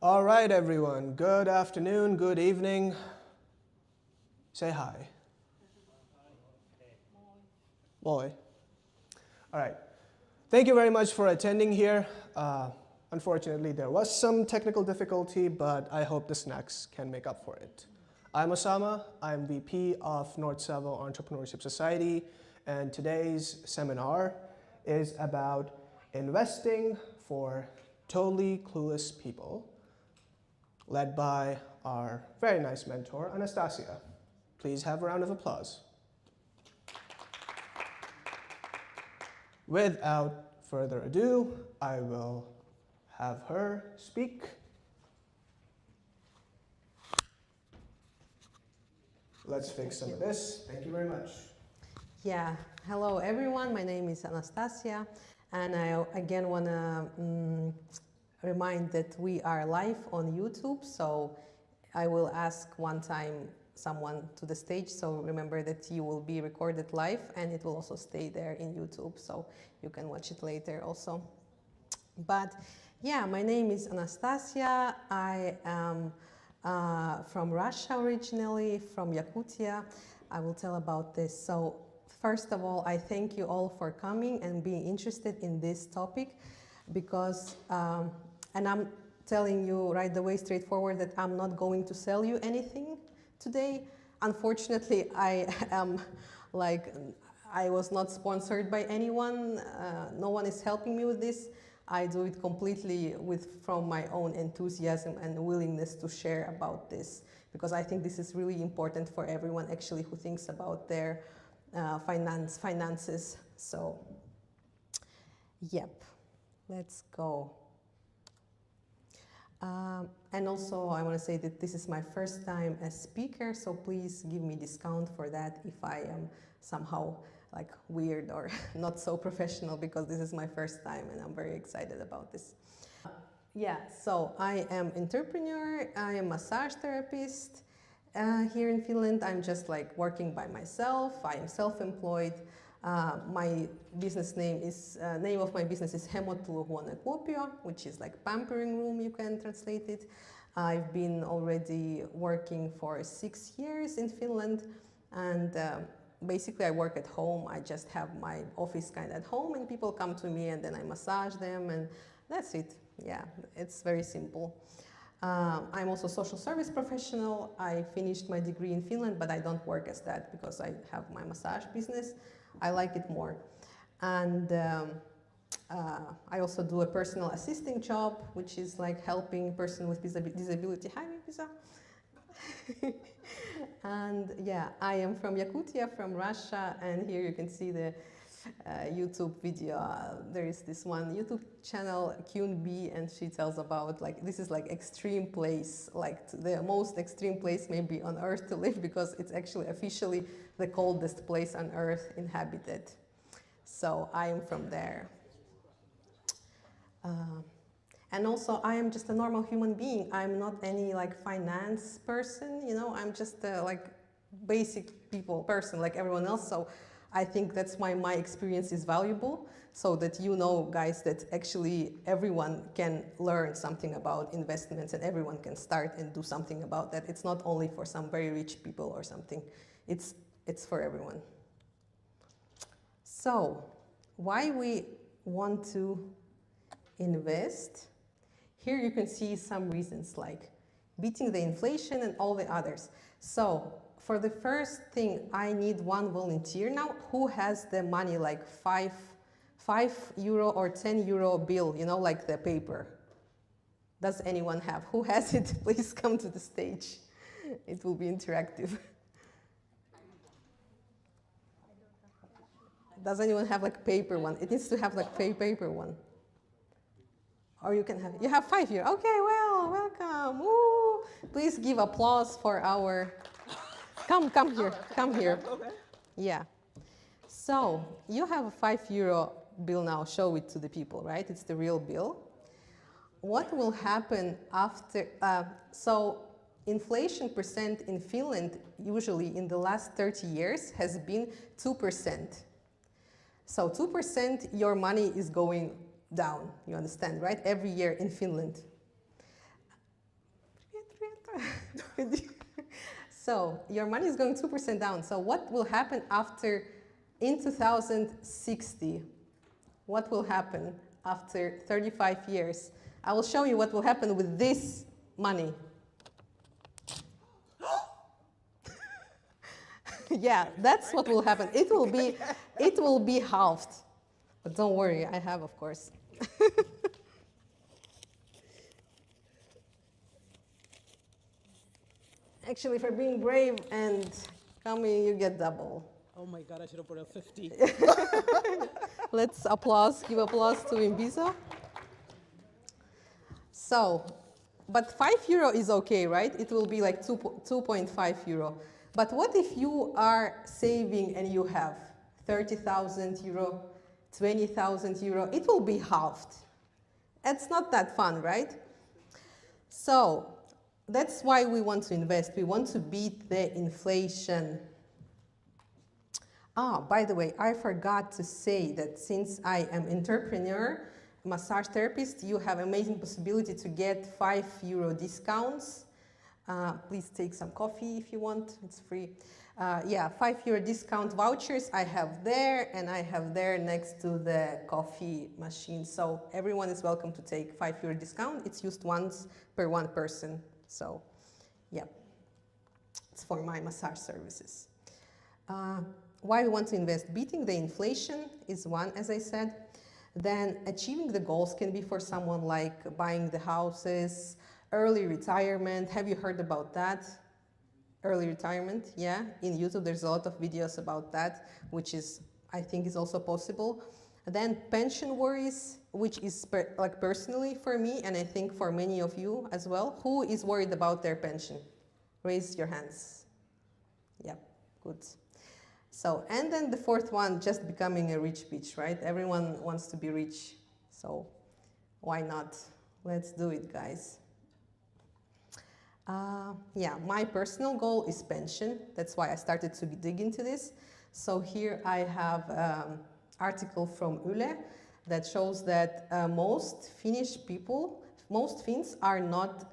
All right, everyone. Good afternoon, good evening. Say hi. Boy. All right. Thank you very much for attending here. Unfortunately, there was some technical difficulty, but I hope the snacks can make up for it. I'm Osama. I'm VP of North Savo Entrepreneurship Society, and today's seminar is about investing for totally clueless people, led by our very nice mentor, Anastasia. Please have a round of applause. Without further ado, I will have her speak. Let's fix some of this. Thank you very much. Yeah, hello everyone. My name is Anastasia, and I again want to remind that we are live on YouTube. So I will ask one time someone to the stage. So remember that you will be recorded live, and it will also stay there in YouTube, so you can watch it later also. But yeah, my name is Anastasia. I am from Russia originally, from Yakutia. I will tell about this. So first of all, I thank you all for coming and being interested in this topic, because, and I'm telling you right away, straightforward, that I'm not going to sell you anything today. Unfortunately, I was not sponsored by anyone. No one is helping me with this. I do it completely from my own enthusiasm and willingness to share about this, because I think this is really important for everyone actually who thinks about their finances. So, yep, let's go. And also I want to say that this is my first time as speaker, so please give me discount for that if I am somehow like weird or not so professional, because this is my first time and I'm very excited about this. Yeah, so I am entrepreneur, I am massage therapist here in Finland. I'm just like working by myself. I am self-employed. My business name of my business is Hemotteluhuone Kuopio, which is like pampering room, you can translate it. I've been already working for 6 years in Finland, and basically I work at home. I just have my office kind of at home, and people come to me and then I massage them, and that's it. Yeah, it's very simple. I'm also a social service professional. I finished my degree in Finland, but I don't work as that because I have my massage business. I like it more. And I also do a personal assisting job, which is like helping person with disability. Hi, Pisa. And yeah, I am from Yakutia, from Russia, and here you can see the YouTube video. There is this one YouTube channel, QNB, and she tells about like, this is like extreme place, like the most extreme place maybe on earth to live, because it's actually officially the coldest place on earth inhabited. So I am from there. And also I am just a normal human being. I'm not any like finance person, you know, I'm just a like basic person like everyone else. So I think that's why my experience is valuable, so that you know, guys, that actually everyone can learn something about investments and everyone can start and do something about that. It's not only for some very rich people or something. It's for everyone. So why we want to invest? Here you can see some reasons, like beating the inflation and all the others. So for the first thing, I need one volunteer now who has the money, like €5 or €10 bill, you know, like the paper. Does anyone have? Who has it? Please come to the stage. It will be interactive. Does anyone have like paper one? It needs to have like paper one. Or you can have, you have €5. Okay, well, welcome. Woo. Please give applause for our, come here. Okay. Yeah. So you have a €5 bill now, show it to the people, right? It's the real bill. What will happen after, so inflation percent in Finland, usually in the last 30 years, has been 2%. So 2%, your money is going down, you understand, right? Every year in Finland. So your money is going 2% down. So what will happen in 2060? What will happen after 35 years? I will show you what will happen with this money. Yeah, that's what will happen. It will be halved. But don't worry, I have, of course. Actually, for being brave and coming, you get double. Oh my God, I should have put a 50. Let's give applause to Imbizo. So, but €5 is okay, right? It will be like 2.5 euro. But what if you are saving and you have 30,000 euro, 20,000 euro? It will be halved. It's not that fun, right? So that's why we want to invest. We want to beat the inflation. By the way, I forgot to say that since I am entrepreneur, massage therapist, you have amazing possibility to get €5 discounts. Please take some coffee if you want, it's free. Yeah, €5 discount vouchers I have there, and I have there next to the coffee machine. So everyone is welcome to take €5 discount. It's used once per one person. So yeah, it's for my massage services. Why we want to invest? Beating the inflation is one, as I said. Then achieving the goals can be for someone like buying the houses, early retirement. Have you heard about that? Early retirement, yeah. In YouTube, there's a lot of videos about that, which is, I think, is also possible. Then pension worries, which is like personally for me, and I think for many of you as well. Who is worried about their pension? Raise your hands. Yeah, good. So, and then the fourth one, just becoming a rich bitch, right? Everyone wants to be rich, so why not? Let's do it, guys. Yeah, my personal goal is pension. That's why I started to dig into this. So here I have an article from Yle that shows that most Finnish people, most Finns are not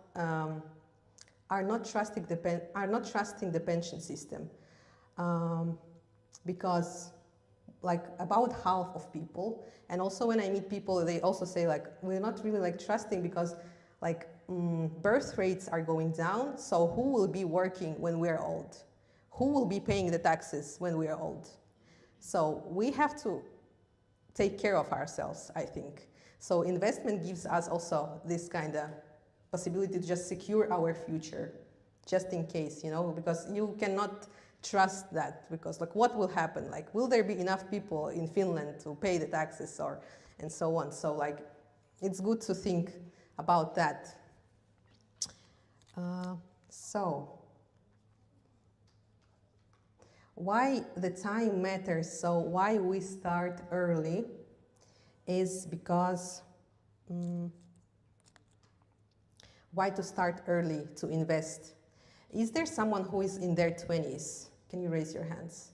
trusting the pension system. Because like about half of people, and also when I meet people, they also say like, we're not really like trusting because like birth rates are going down, so who will be working when we're old? Who will be paying the taxes when we are old? So we have to take care of ourselves, I think. So investment gives us also this kind of possibility to just secure our future, just in case, you know, because you cannot trust that, because like what will happen? Like, will there be enough people in Finland to pay the taxes and so on? So like, it's good to think about that. So, why the time matters, so why we start early is because, why to start early to invest? Is there someone who is in their 20s? Can you raise your hands?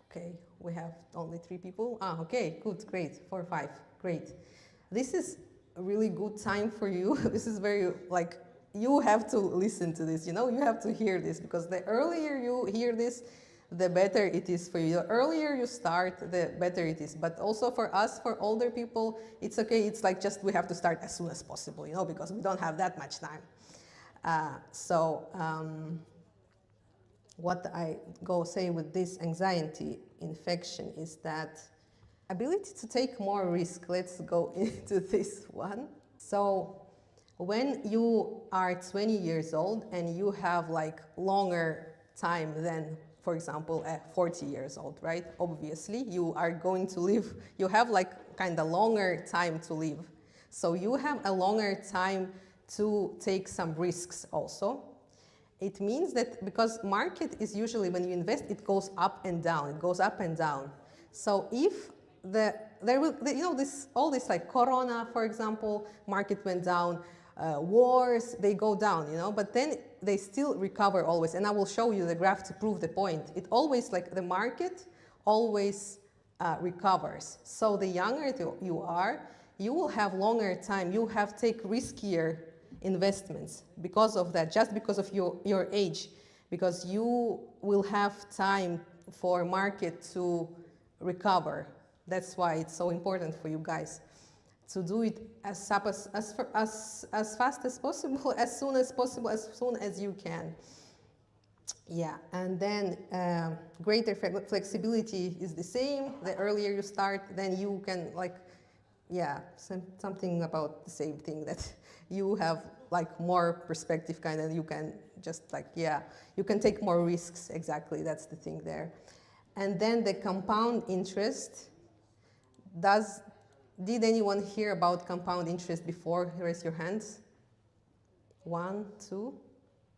Okay, we have only 3 people. Okay, good, great, 4 or 5, great. This is a really good time for you. This is very, like, you have to listen to this, you know, you have to hear this, because the earlier you hear this, the better it is for you. The earlier you start, the better it is. But also for us, for older people, it's okay. It's like just we have to start as soon as possible, you know, because we don't have that much time. What I go say with this anxiety infection is that ability to take more risk. Let's go into this one. So when you are 20 years old and you have like longer time than, for example, 40 years old, right? Obviously, you are going to live, you have like kind of longer time to live. So you have a longer time to take some risks also. It means that because market is usually, when you invest, it goes up and down. It goes up and down. So if all this like Corona, for example, market went down, wars, they go down, you know, but then they still recover always. And I will show you the graph to prove the point. It always, like the market always recovers. So the younger you are, you will have longer time. You have to take riskier investments because of that, just because of your age, because you will have time for market to recover. That's why it's so important for you guys to do it as fast as possible, as soon as you can. Yeah, and then greater flexibility is the same. The earlier you start, then you can something about the same thing, that you have like more perspective kind of, you can just you can take more risks. Exactly, that's the thing there. And then the compound interest. Did anyone hear about compound interest before? Raise your hands. 1, 2,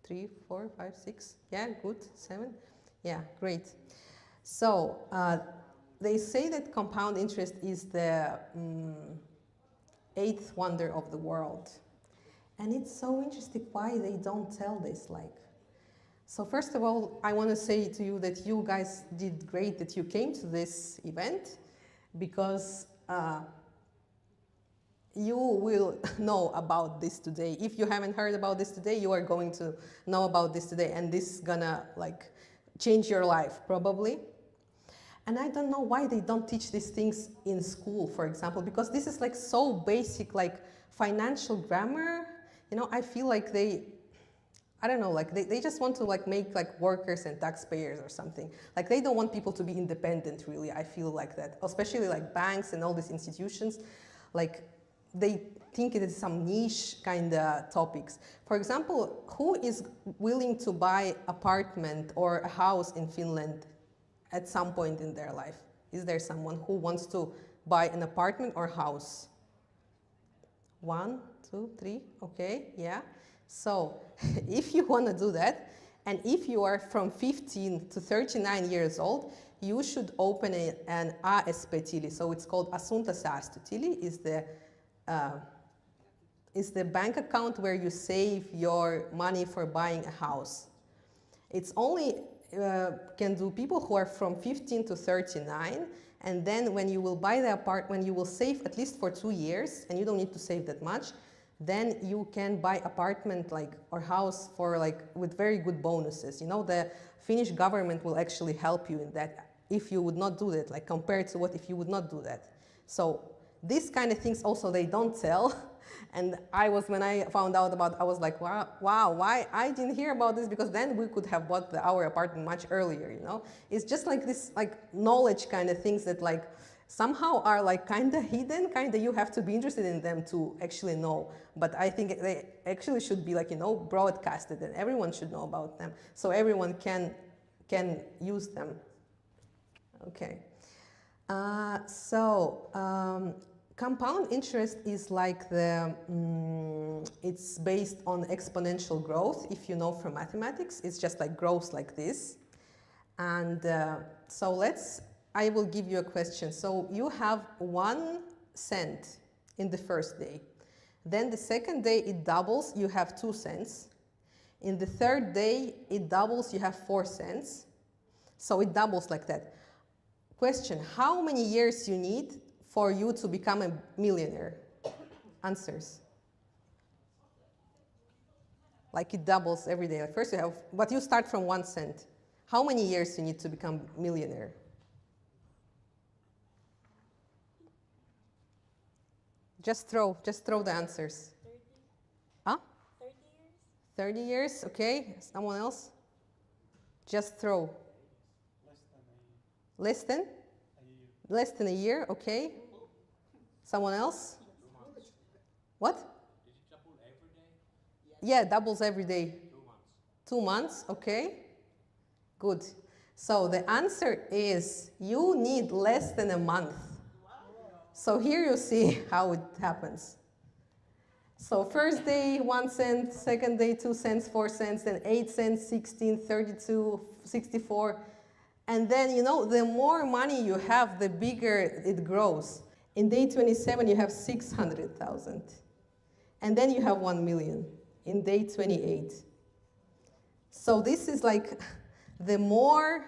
3, 4, 5, 6. Yeah, good. 7. Yeah, great. So they say that compound interest is the eighth wonder of the world. And it's so interesting why they don't tell this. So first of all, I want to say to you that you guys did great that you came to this event, because you will know about this today. If you haven't heard about this today, you are going to know about this today, and this is gonna change your life probably. And I don't know why they don't teach these things in school, for example, because this is so basic, financial grammar. I feel like they just want to make workers and taxpayers or something. They don't want people to be independent, really. I feel like that, especially banks and all these institutions. They think it is some niche kind of topics. For example, who is willing to buy apartment or a house in Finland at some point in their life? Is there someone who wants to buy an apartment or house? 1, 2, 3, okay, yeah. So if you want to do that, and if you are from 15 to 39 years old, you should open an ASP-tili. So it's called Asuntosäästötili, is the bank account where you save your money for buying a house. It's only can do people who are from 15 to 39, and then when you will buy the apartment, you will save at least for 2 years, and you don't need to save that much. Then you can buy apartment or house for with very good bonuses. The Finnish government will actually help you in that if you would not do that, compared to what if you would not do that. So these kind of things also they don't tell. And when I found out about, I was like, wow, why I didn't hear about this, because then we could have bought our apartment much earlier, It's just this knowledge kind of things that somehow are kind of hidden, you have to be interested in them to actually know. But I think they actually should be broadcasted, and everyone should know about them, so everyone can use them. Okay. Compound interest is it's based on exponential growth. If you know from mathematics, it's just grows like this. And I will give you a question. So you have 1 cent in the first day. Then the second day it doubles, you have 2 cents. In the third day it doubles, you have 4 cents. So it doubles like that. Question, how many years you need for you to become a millionaire? Answers. It doubles every day. First you have, but you start from 1 cent. How many years you need to become a millionaire? Just throw the answers. 30. Huh? 30 years. 30 years, okay. Someone else? Just throw. Less than? Less than a year, okay. Someone else? 2 months. What? Is it double every day? Yeah, doubles every day. 2 months. 2 months, okay. Good. So the answer is you need less than a month. So here you see how it happens. So first day 1 cent, second day 2 cents, 4 cents, then 8 cents, 16, 32, 64. And then, the more money you have, the bigger it grows. In day 27, you have 600,000. And then you have 1 million in day 28. So this is the more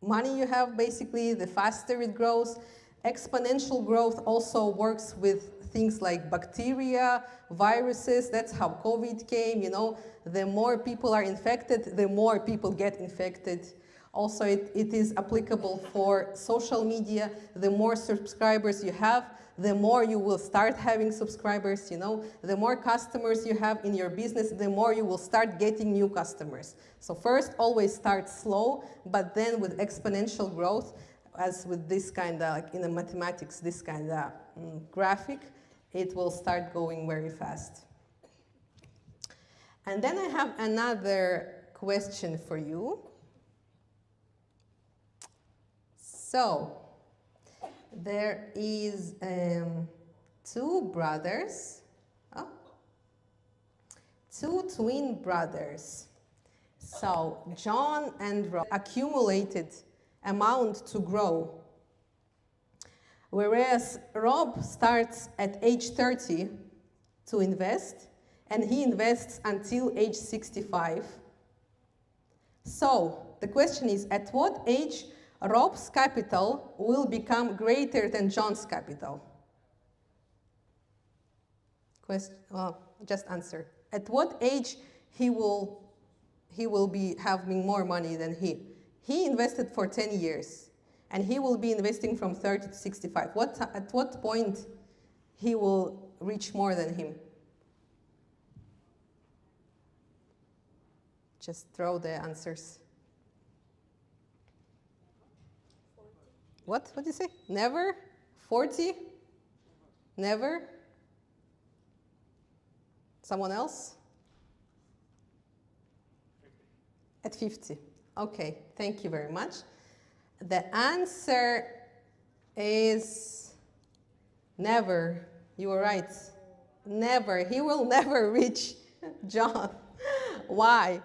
money you have, basically, the faster it grows. Exponential growth also works with things like bacteria, viruses. That's how COVID came, you know. The more people are infected, the more people get infected. Also, it is applicable for social media. The more subscribers you have, the more you will start having subscribers, you know. The more customers you have in your business, the more you will start getting new customers. So first, always start slow, but then with exponential growth, as with this kind of, like in the mathematics, this kind of graphic, it will start going very fast. And then I have another question for you. So, there is two brothers, two twin brothers. So, John and Rob accumulated amount to grow. Whereas Rob starts at age 30 to invest, and he invests until age 65. So, the question is, at what age Rob's capital will become greater than John's capital? Just answer. At what age he will be having more money than he? He invested for 10 years, and he will be investing from 30 to 65. At what point he will reach more than him? Just throw the answers. 40. What do you say? Never? 40? Never? Someone else? 50. At 50. Okay, thank you very much. The answer is never. You were right. Never. He will never reach John. Why?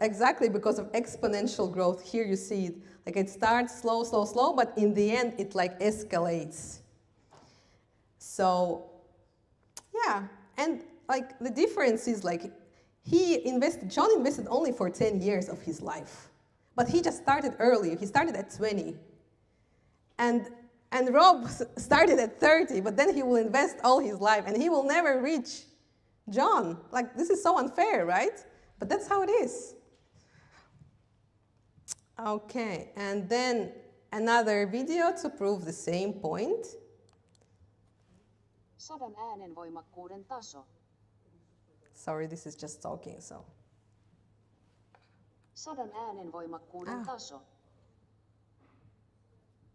Exactly because of exponential growth. Here you see it. Like it starts slow, slow, slow, but in the end it like escalates. So, yeah. And like the difference is like John invested only for 10 years of his life. But he just started early. He started at 20. And Rob started at 30, but then he will invest all his life and he will never reach John. Like, this is so unfair, right? But that's how it is. Okay, and then another video to prove the same point. Sodan äänenvoimakkuuden taso. Sorry, this is just talking, so. Sodan äänenvoimakkuuden taso.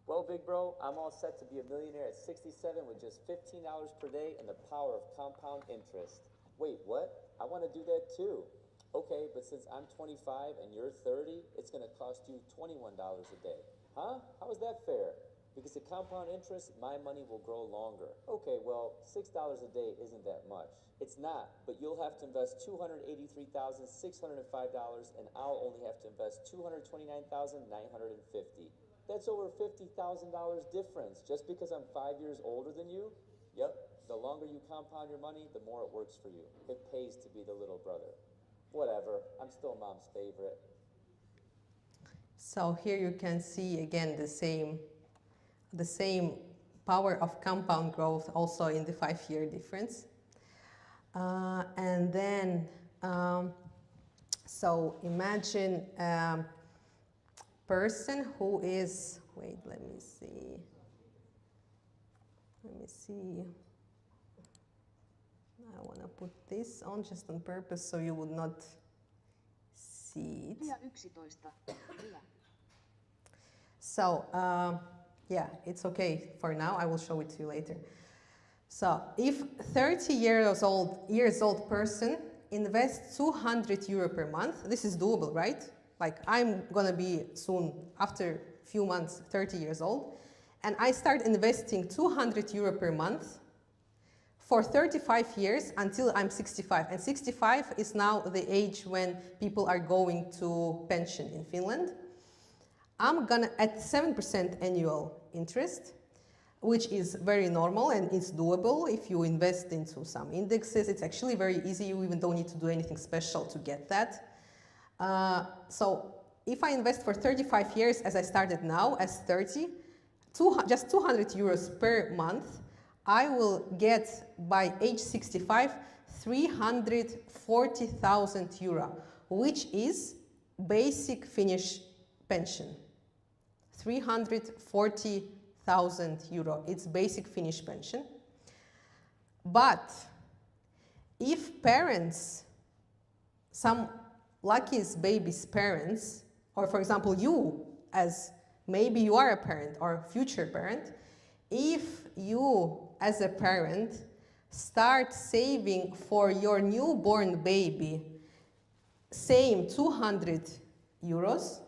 Well, big bro, I'm all set to be a millionaire at 67 with just $15 per day and the power of compound interest. Wait, what? I want to do that too. Okay, but since I'm 25 and you're 30, it's going to cost you $21 a day. Huh? How is that fair? Because at compound interest, my money will grow longer. Okay, well, $6 a day isn't that much. It's not, but you'll have to invest $283,605 and I'll only have to invest $229,950. That's over $50,000 difference just because I'm 5 years older than you. Yep, the longer you compound your money, the more it works for you. It pays to be the little brother. Whatever, I'm still mom's favorite. So here you can see again the same power of compound growth also in the 5-year difference. And then, so imagine a person who is, wait, let me see. I want to put this on just on purpose so you would not see it. So, yeah, it's okay for now. I will show it to you later. So, if 30 years old person invests 200 euro per month, this is doable, right? Like I'm gonna be soon, after a few months, 30 years old, and I start investing 200 euro per month for 35 years until I'm 65. And 65 is now the age when people are going to pension in Finland. I'm gonna, at 7% annual interest, which is very normal and it's doable if you invest into some indexes. It's actually very easy. You even don't need to do anything special to get that. So if I invest for 35 years as I started now, as 30, just 200 euros per month, I will get by age 65 340,000 euro, which is basic Finnish pension. 340,000 euro, it's basic Finnish pension. But if parents, some lucky baby's parents, or for example you, as maybe you are a parent or future parent, if you as a parent start saving for your newborn baby, same 200 euros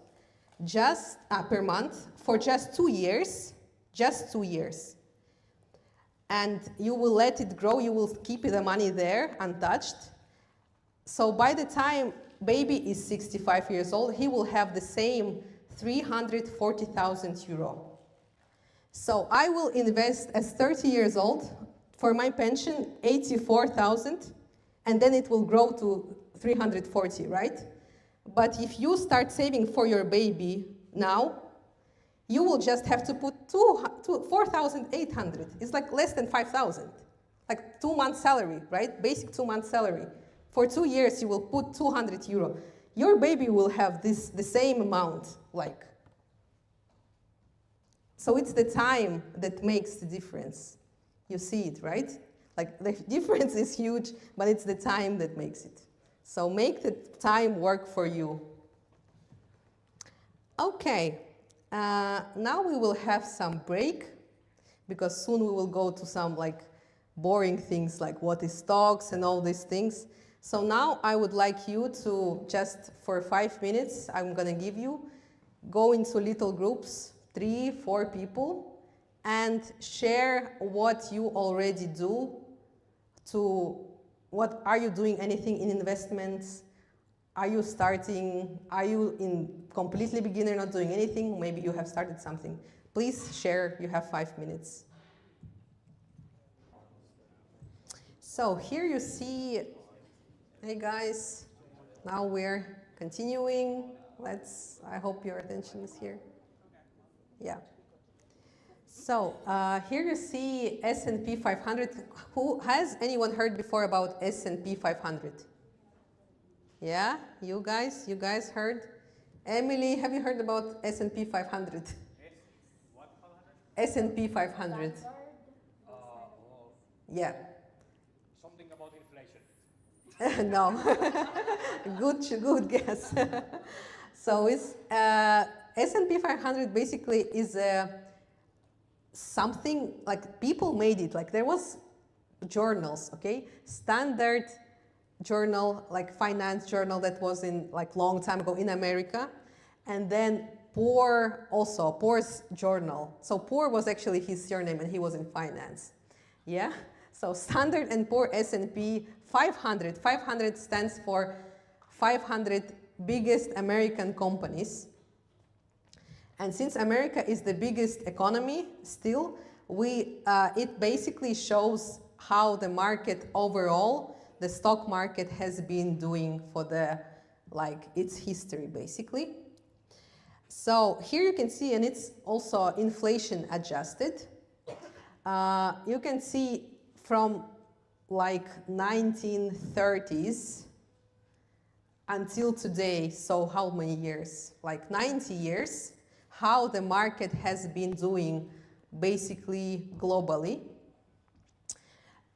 just per month for just 2 years, and you will let it grow, you will keep the money there untouched. So by the time baby is 65 years old, he will have the same 340,000 euro. So I will invest as 30 years old for my pension 84,000, and then it will grow to 340, right? But if you start saving for your baby now, you will just have to put 4,800. It's like less than 5,000, like 2 months salary, right? Basic 2 months salary. For 2 years, you will put 200 euro. Your baby will have the same amount, like. So it's the time that makes the difference. You see it, right? Like the difference is huge, but it's the time that makes it. So make the time work for you. Okay, now we will have some break, because soon we will go to some like boring things like what is stocks and all these things. So now I would like you to just for 5 minutes, I'm gonna give you, go into little groups, 3, 4 people, and share what you already do what are you doing anything in investments? Are you starting? Are you in completely beginner, not doing anything? Maybe you have started something. Please share, you have 5 minutes. So here you see, hey guys, now we're continuing. I hope your attention is here. Yeah. So here you see S&P 500. Has anyone heard before about S&P 500? Yeah, you guys heard? Emily, have you heard about S&P 500? S&P 500. Yeah. Something about inflation. No. Good guess. So it's S&P 500 basically is something like people made it. Like there was journals, okay? Standard journal, like finance journal that was in like long time ago in America, and then Poor's journal. So Poor was actually his surname, and he was in finance. Yeah. So Standard and Poor S&P 500. 500 stands for 500 biggest American companies. And since America is the biggest economy still, it basically shows how the market overall, the stock market has been doing for its history basically. So here you can see, and it's also inflation adjusted. You can see from like 1930s until today, so how many years? Like 90 years, how the market has been doing basically globally.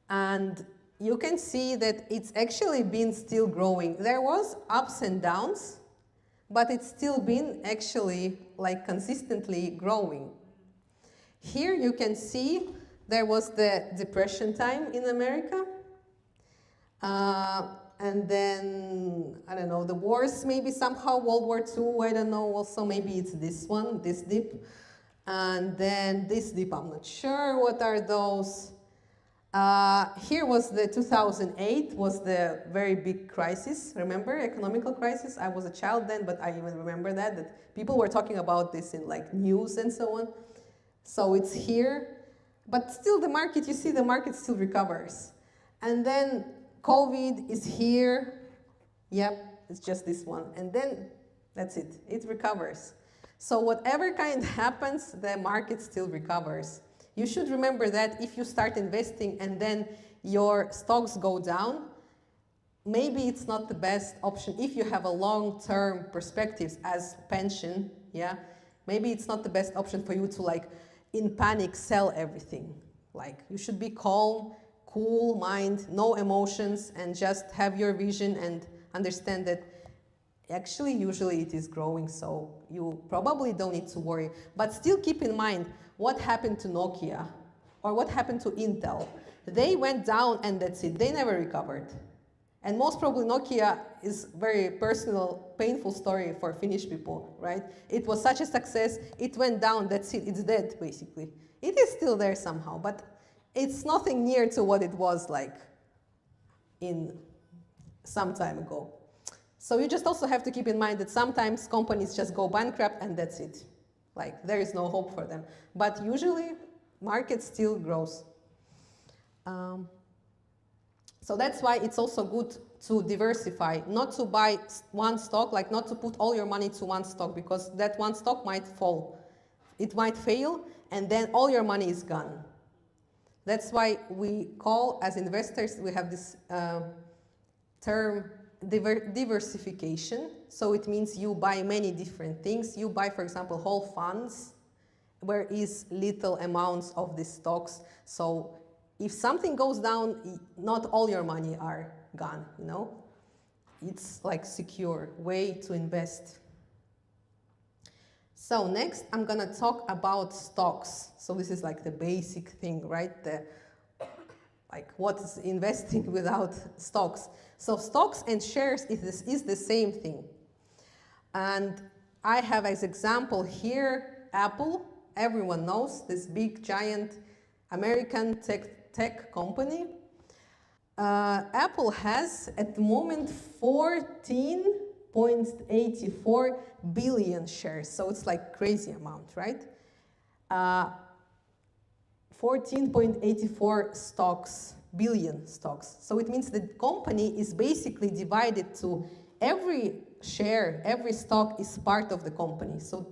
And you can see that it's actually been still growing. There was ups and downs, but it's still been actually like consistently growing. Here you can see there was the depression time in America. And then, I don't know, the wars maybe somehow, World War II, I don't know, also maybe it's this one, this dip. And then this dip, I'm not sure what are those. Here was the 2008, was the very big crisis, remember, economical crisis? I was a child then, but I even remember that people were talking about this in like news and so on. So it's here, but still the market, you see the market still recovers. And then COVID is here. Yep, it's just this one. And then that's it. It recovers. So whatever kind happens, the market still recovers. You should remember that if you start investing and then your stocks go down, maybe it's not the best option if you have a long-term perspectives as pension, yeah? Maybe it's not the best option for you to like in panic sell everything. Like you should be calm, cool mind, no emotions, and just have your vision and understand that actually usually it is growing, so you probably don't need to worry. But still keep in mind what happened to Nokia or what happened to Intel. They went down and that's it, they never recovered. And most probably Nokia is very personal, painful story for Finnish people, right? It was such a success, it went down, that's it, it's dead basically. It is still there somehow, but it's nothing near to what it was like in some time ago. So you just also have to keep in mind that sometimes companies just go bankrupt and that's it. Like there is no hope for them. But usually market still grows. So that's why it's also good to diversify, not to buy one stock, like not to put all your money to one stock because that one stock might fall. It might fail and then all your money is gone. That's why we call, as investors, we have this term diversification. So it means you buy many different things. You buy, for example, whole funds where is little amounts of these stocks. So if something goes down, not all your money are gone, you know? It's like secure way to invest. So next, I'm gonna talk about stocks. So this is like the basic thing, right? Like what is investing without stocks? So stocks and shares is the same thing. And I have as example here, Apple. Everyone knows this big, giant American tech company. Apple has at the moment 14.84 billion shares. So it's like crazy amount, right? 14.84 stocks, billion stocks. So it means the company is basically divided to every share, every stock is part of the company. So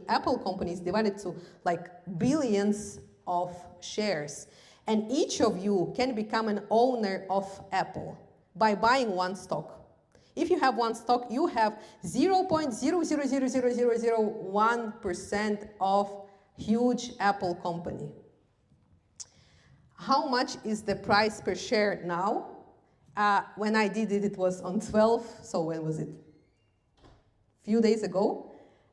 Apple company is divided to like billions of shares. And each of you can become an owner of Apple by buying one stock. If you have one stock, you have 0.0000001% of huge Apple company. How much is the price per share now? When I did it, it was on 12, so when was it? A few days ago.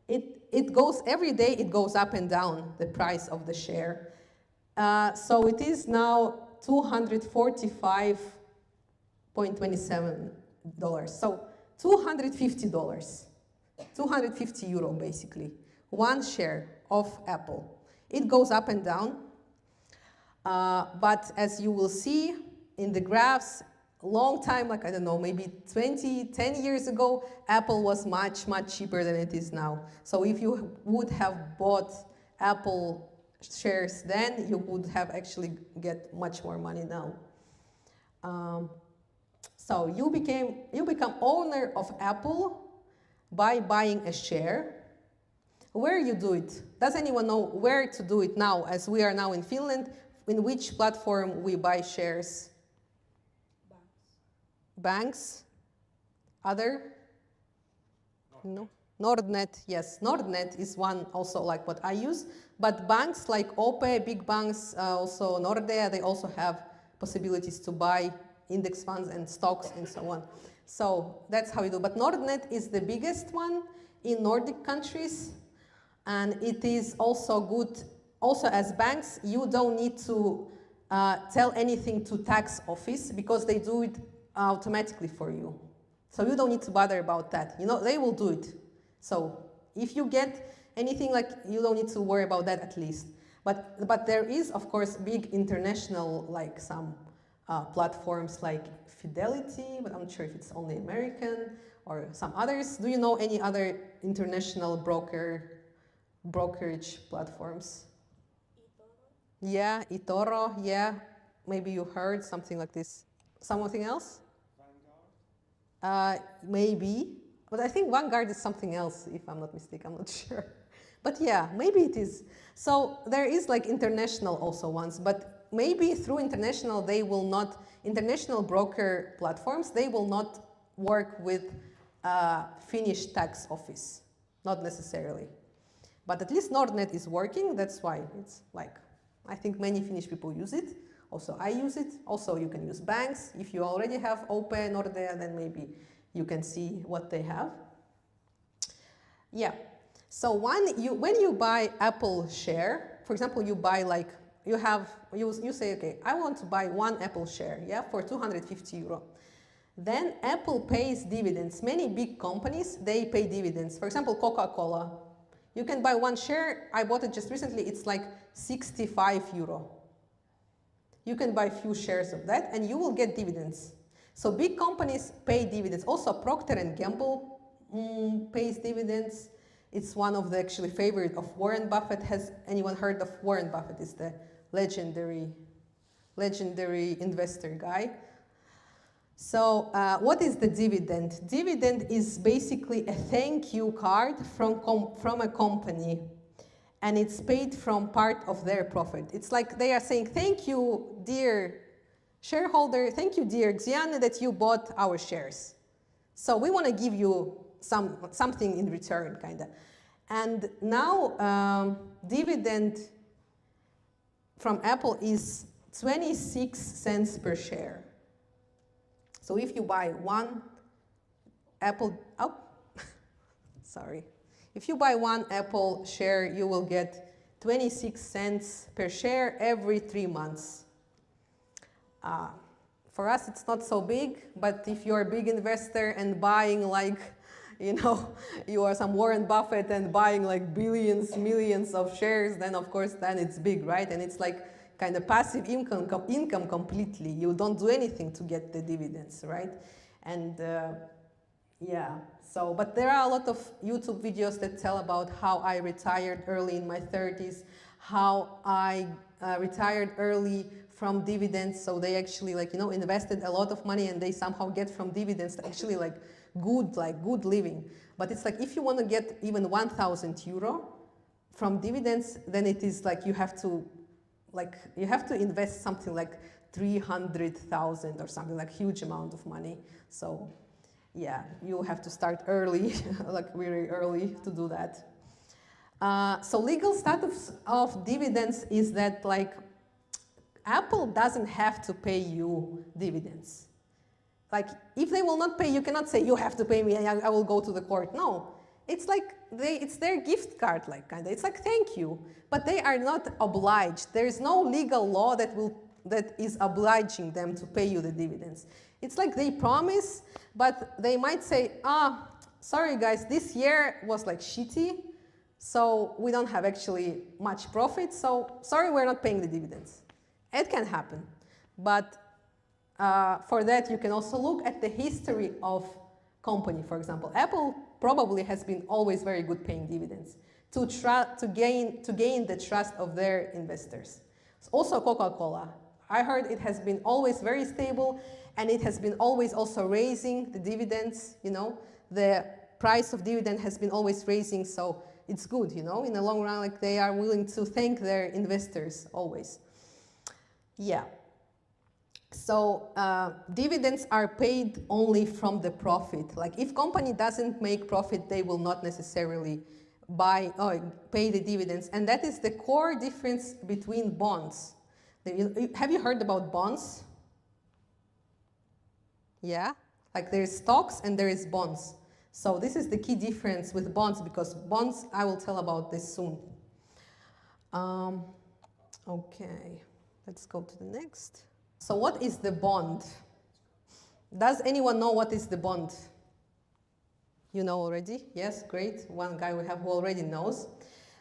It goes, every day it goes up and down, the price of the share. So it is now $245.27. So $250, 250 euro basically, one share of Apple. It goes up and down, but as you will see in the graphs, long time, like I don't know, maybe 10 years ago, Apple was much, much cheaper than it is now. So if you would have bought Apple shares then, you would have actually get much more money now. So you become owner of Apple by buying a share. Where you do it? Does anyone know where to do it now, as we are now in Finland? In which platform we buy shares? Banks? Other? No? Nordnet, yes. Nordnet is one also like what I use. But banks like OP, big banks, also Nordea, they also have possibilities to buy index funds and stocks and so on. So that's how you do. But Nordnet is the biggest one in Nordic countries. And it is also good, also as banks, you don't need to tell anything to tax office because they do it automatically for you. So you don't need to bother about that. You know, they will do it. So if you get anything, like, you don't need to worry about that at least. But there is, of course, big international, like some platforms like Fidelity, but I'm not sure if it's only American or some others. Do you know any other international brokerage platforms? Yeah, eToro, yeah. Maybe you heard something like this. Something else? Vanguard? Maybe. But I think Vanguard is something else, if I'm not mistaken, I'm not sure. But yeah, maybe it is. So there is like international also ones, but maybe through international they will not, international broker platforms, they will not work with Finnish tax office, not necessarily. But at least Nordnet is working, that's why it's like, I think many Finnish people use it. Also I use it. Also you can use banks. If you already have OP, Nordea, then maybe you can see what they have. Yeah. So when you buy Apple share, for example, you buy like, you say, okay, I want to buy one Apple share, yeah, for 250 euro. Then Apple pays dividends. Many big companies, they pay dividends. For example, Coca-Cola. You can buy one share. I bought it just recently. It's like 65 euro. You can buy a few shares of that and you will get dividends. So big companies pay dividends. Also Procter & Gamble pays dividends. It's one of the actually favorite of Warren Buffett. Has anyone heard of Warren Buffett? Is the legendary investor guy. So what is the dividend? Dividend is basically a thank you card from a company, and it's paid from part of their profit. It's like they are saying, thank you, dear shareholder, thank you, dear Xiane, that you bought our shares. So we want to give you something in return, kind of. And now dividend from Apple is 26 cents per share. So if you buy one Apple, if you buy one Apple share, you will get 26 cents per share every 3 months. For us, it's not so big, but if you're a big investor and buying like, you know, you are some Warren Buffett and buying like billions, millions of shares, then of course, then it's big, right? And it's like kind of passive income completely. You don't do anything to get the dividends, right? And yeah, so, but there are a lot of YouTube videos that tell about how I retired early in my 30s, how I retired early from dividends. So they actually like, you know, invested a lot of money and they somehow get from dividends actually like good living. But it's like, if you want to get even 1,000 euro from dividends, then it is like you have to invest something like 300,000 or something, like huge amount of money. So yeah, you have to start early, like very early to do that. So legal status of dividends is that like Apple doesn't have to pay you dividends. Like if they will not pay, you cannot say you have to pay me and I will go to the court. No. It's like it's their gift card, like kind of. It's like thank you, but they are not obliged. There is no legal law that is obliging them to pay you the dividends. It's like they promise, but they might say, sorry guys, this year was like shitty, so we don't have actually much profit. So sorry, we're not paying the dividends. It can happen, but for that you can also look at the history of company. For example, Apple probably has been always very good paying dividends to gain the trust of their investors. Also Coca-Cola. I heard it has been always very stable and it has been always also raising the dividends, you know. The price of dividend has been always raising, so it's good, you know. In the long run, like they are willing to thank their investors always. Yeah. So dividends are paid only from the profit. Like if company doesn't make profit, they will not necessarily pay the dividends. And that is the core difference between bonds. Have you heard about bonds? Yeah, like there is stocks and there is bonds. So this is the key difference with bonds, because bonds, I will tell about this soon. Okay, let's go to the next. So what is the bond? Does anyone know what is the bond? You know already? Yes, great. One guy we have who already knows.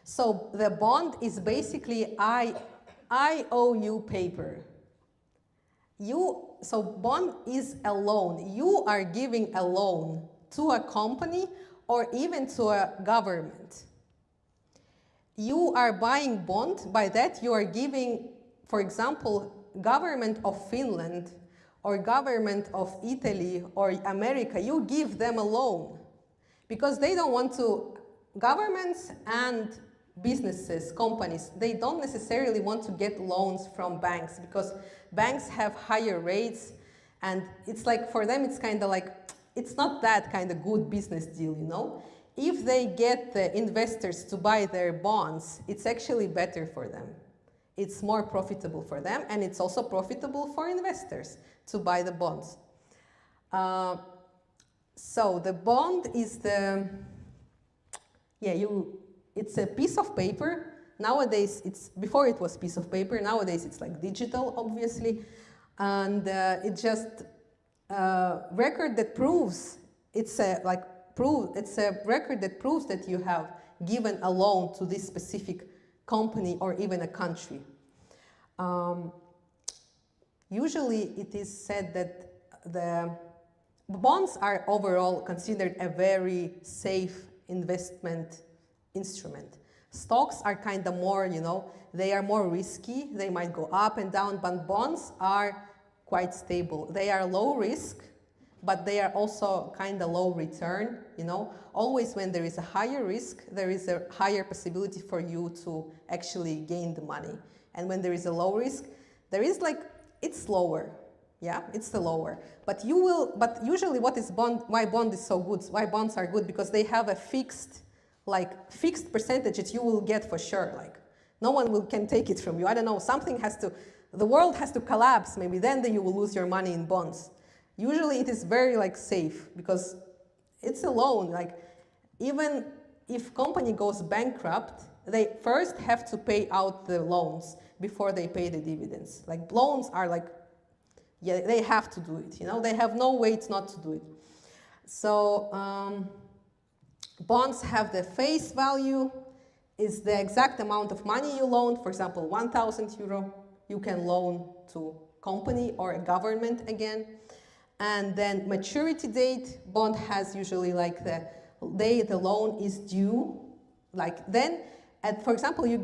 So the bond is basically IOU paper. So bond is a loan. You are giving a loan to a company or even to a government. You are buying bond. By that you are giving, for example, government of Finland or government of Italy or America, you give them a loan. Because they don't want to, governments and businesses, companies, they don't necessarily want to get loans from banks because banks have higher rates, and it's like, for them, it's kind of like, it's not that kind of good business deal, you know? If they get the investors to buy their bonds, it's actually better for them. It's more profitable for them, and it's also profitable for investors to buy the bonds. So the bond is the, it's a piece of paper. Nowadays, before it was piece of paper, nowadays it's like digital, obviously. And it's just a record that proves, it's a record that proves that you have given a loan to this specific company or even a country. Usually it is said that the bonds are overall considered a very safe investment instrument. Stocks are kind of more, you know, they are more risky, they might go up and down, but bonds are quite stable. They are low risk, but they are also kind of low return, you know. Always when there is a higher risk, there is a higher possibility for you to actually gain the money. And when there is a low risk, there is like, it's lower. Yeah, it's the lower. But usually what is why bond is so good, why bonds are good, because they have a fixed percentage that you will get for sure. Like, no one can take it from you. I don't know, the world has to collapse maybe, then you will lose your money in bonds. Usually it is very like safe because it's a loan. Like, even if company goes bankrupt, they first have to pay out the loans before they pay the dividends. Like, loans are like, yeah, they have to do it, you know, they have no way not to do it. So bonds have the face value, is the exact amount of money you loaned. For example, 1,000 euro, you can loan to company or a government again. And then maturity date, bond has usually like the day the loan is due. Like then, for example, you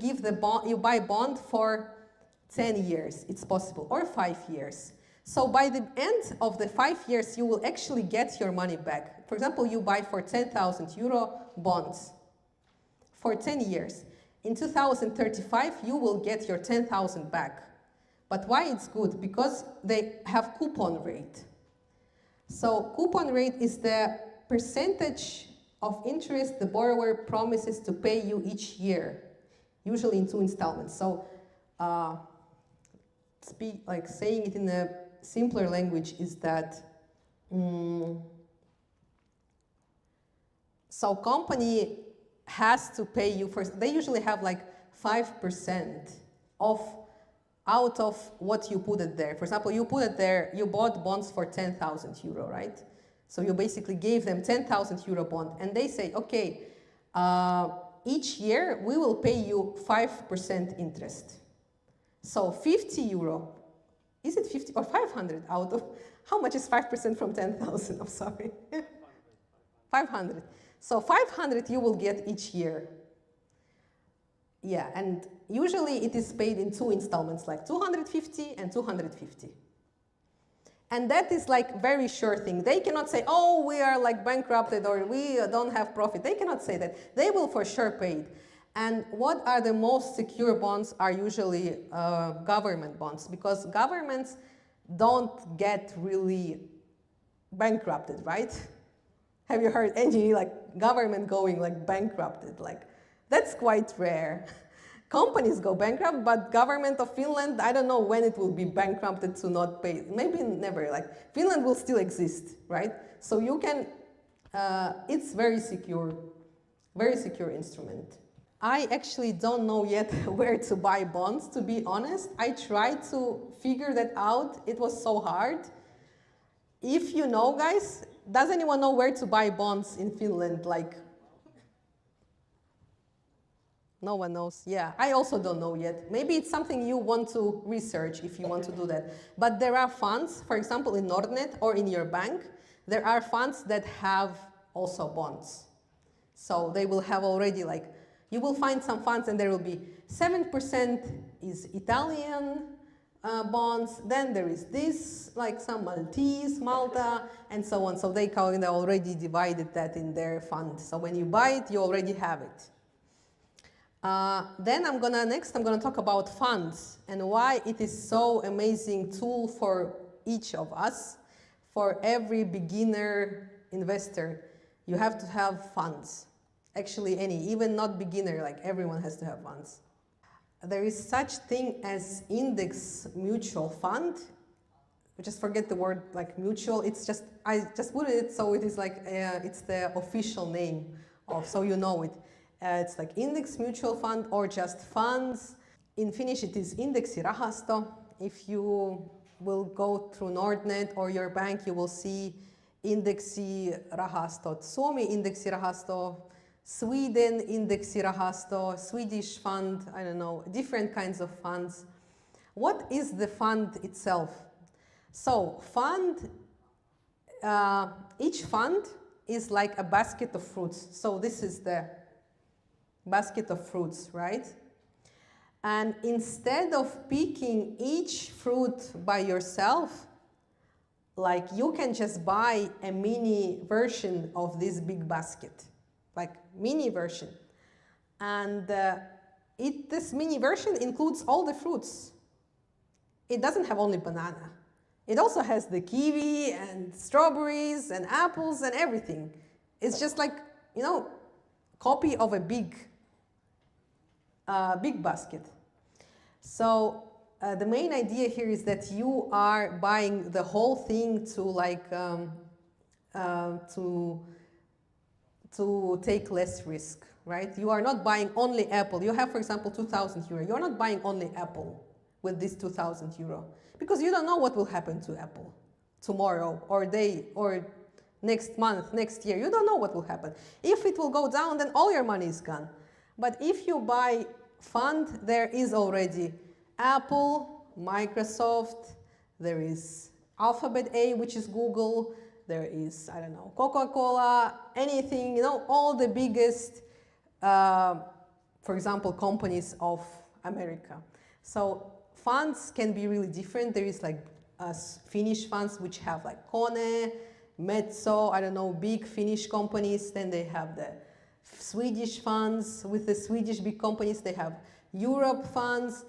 buy bond for 10 years, it's possible, or 5 years. So by the end of the 5 years, you will actually get your money back. For example, you buy for 10,000 euro bonds for 10 years. In 2035, you will get your 10,000 back. But why it's good? Because they have coupon rate. So coupon rate is the percentage of interest the borrower promises to pay you each year, usually in 2 installments. So saying it in a simpler language is that so company has to pay you first. They usually have like 5% out of what you put it there. For example, you put it there, you bought bonds for 10,000 euro, right? So you basically gave them 10,000 euro bond, and they say, okay, each year we will pay you 5% interest. So 50 euro, is it 50 or 500 out of, how much is 5% from 10,000? I'm sorry. 500. So 500 you will get each year. Yeah, and usually it is paid in 2 installments, like 250 and 250. And that is like very sure thing. They cannot say, oh, we are like bankrupted or we don't have profit. They cannot say that. They will for sure pay it. And what are the most secure bonds are usually government bonds, because governments don't get really bankrupted, right? Have you heard any like government going like bankrupted? Like, that's quite rare. Companies go bankrupt, but government of Finland, I don't know when it will be bankrupted to not pay. Maybe never. Like, Finland will still exist, right? So you can, it's very secure instrument. I actually don't know yet where to buy bonds, to be honest. I tried to figure that out. It was so hard. If you know, guys, does anyone know where to buy bonds in Finland? Like, no one knows. Yeah, I also don't know yet. Maybe it's something you want to research if you want to do that. But there are funds, for example, in Nordnet or in your bank, there are funds that have also bonds. So they will have already like, you will find some funds and there will be 7% is Italian bonds. Then there is this, like some Maltese, Malta, and so on. So they kind of already divided that in their fund. So when you buy it, you already have it. Then I'm gonna talk about funds and why it is so amazing tool for each of us. For every beginner investor, you have to have funds. Actually, even not beginner, like everyone has to have funds. There is such thing as index mutual fund. Just forget the word like mutual. It's just, I just put it so it is like, it's the official name of, so you know it. It's like index mutual fund or just funds. In Finnish it is indeksirahasto. If you will go through Nordnet or your bank, you will see indeksirahasto. Suomi indeksirahasto, Sweden indeksirahasto, Swedish fund, I don't know, different kinds of funds. What is the fund itself? So each fund is like a basket of fruits. So this is the basket of fruits, right? And instead of picking each fruit by yourself, like you can just buy a mini version of this big basket, like mini version. And this mini version includes all the fruits. It doesn't have only banana. It also has the kiwi and strawberries and apples and everything. It's just like, you know, copy of a big basket. So the main idea here is that you are buying the whole thing to like to take less risk, right? You are not buying only Apple. You have, for example, 2,000 euro. You're not buying only Apple with this 2,000 euro because you don't know what will happen to Apple tomorrow or next month, next year. You don't know what will happen. If it will go down, then all your money is gone. But if you buy fund, there is already Apple, Microsoft, there is Alphabet A, which is Google, there is, I don't know, Coca-Cola, anything, you know, all the biggest, for example, companies of America. So funds can be really different. There is like Finnish funds which have like Kone, Metso, I don't know, big Finnish companies. Then they have the Swedish funds with the Swedish big companies. They have Europe funds,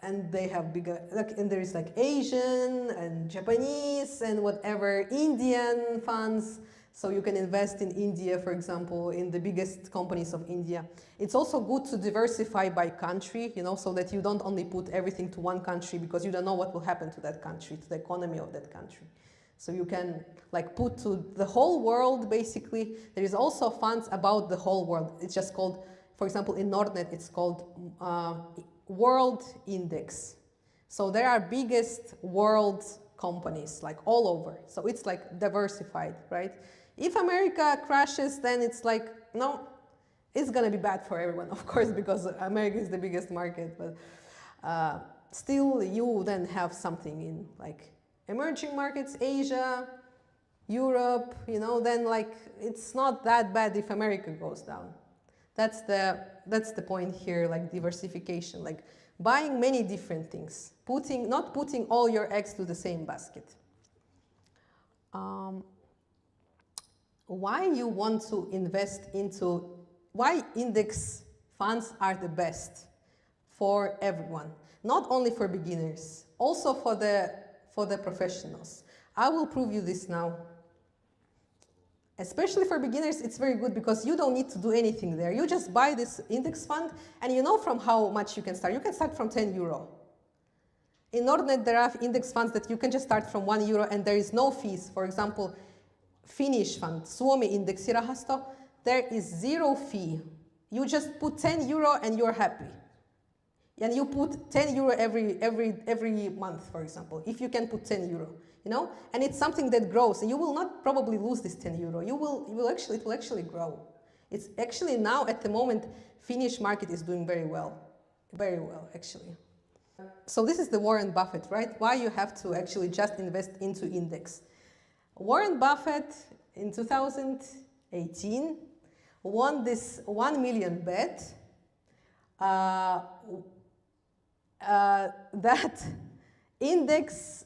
and they have bigger, like, and there is like Asian and Japanese and whatever, Indian funds. So you can invest in India, for example, in the biggest companies of India. It's also good to diversify by country, you know, so that you don't only put everything to one country because you don't know what will happen to that country, to the economy of that country. So you can like put to the whole world, basically. There is also funds about the whole world. It's just called, for example, in Nordnet, it's called World Index. So there are biggest world companies, like all over. So it's like diversified, right? If America crashes, then it's like, no, it's gonna be bad for everyone, of course, because America is the biggest market, but still you then have something in like emerging markets, Asia, Europe, you know, then like it's not that bad if America goes down. That's the point here, like diversification, like buying many different things, not putting all your eggs to the same basket. Why you want to invest into, why index funds are the best for everyone, not only for beginners, also for the professionals. I will prove you this now. Especially for beginners, it's very good because you don't need to do anything there. You just buy this index fund and you know from how much you can start. You can start from 10 euro. In Nordnet, there are index funds that you can just start from 1 euro and there is no fees. For example, Finnish fund, Suomi indeksirahasto, there is 0 fee. You just put 10 euro and you're happy. And you put 10 euro every month, for example, if you can put 10 euro. You know, and it's something that grows, and you will not probably lose this 10 euro. It will actually grow. It's actually now at the moment, Finnish market is doing very well actually. So this is the Warren Buffett, right? Why you have to actually just invest into index. Warren Buffett in 2018 won this 1 million bet that index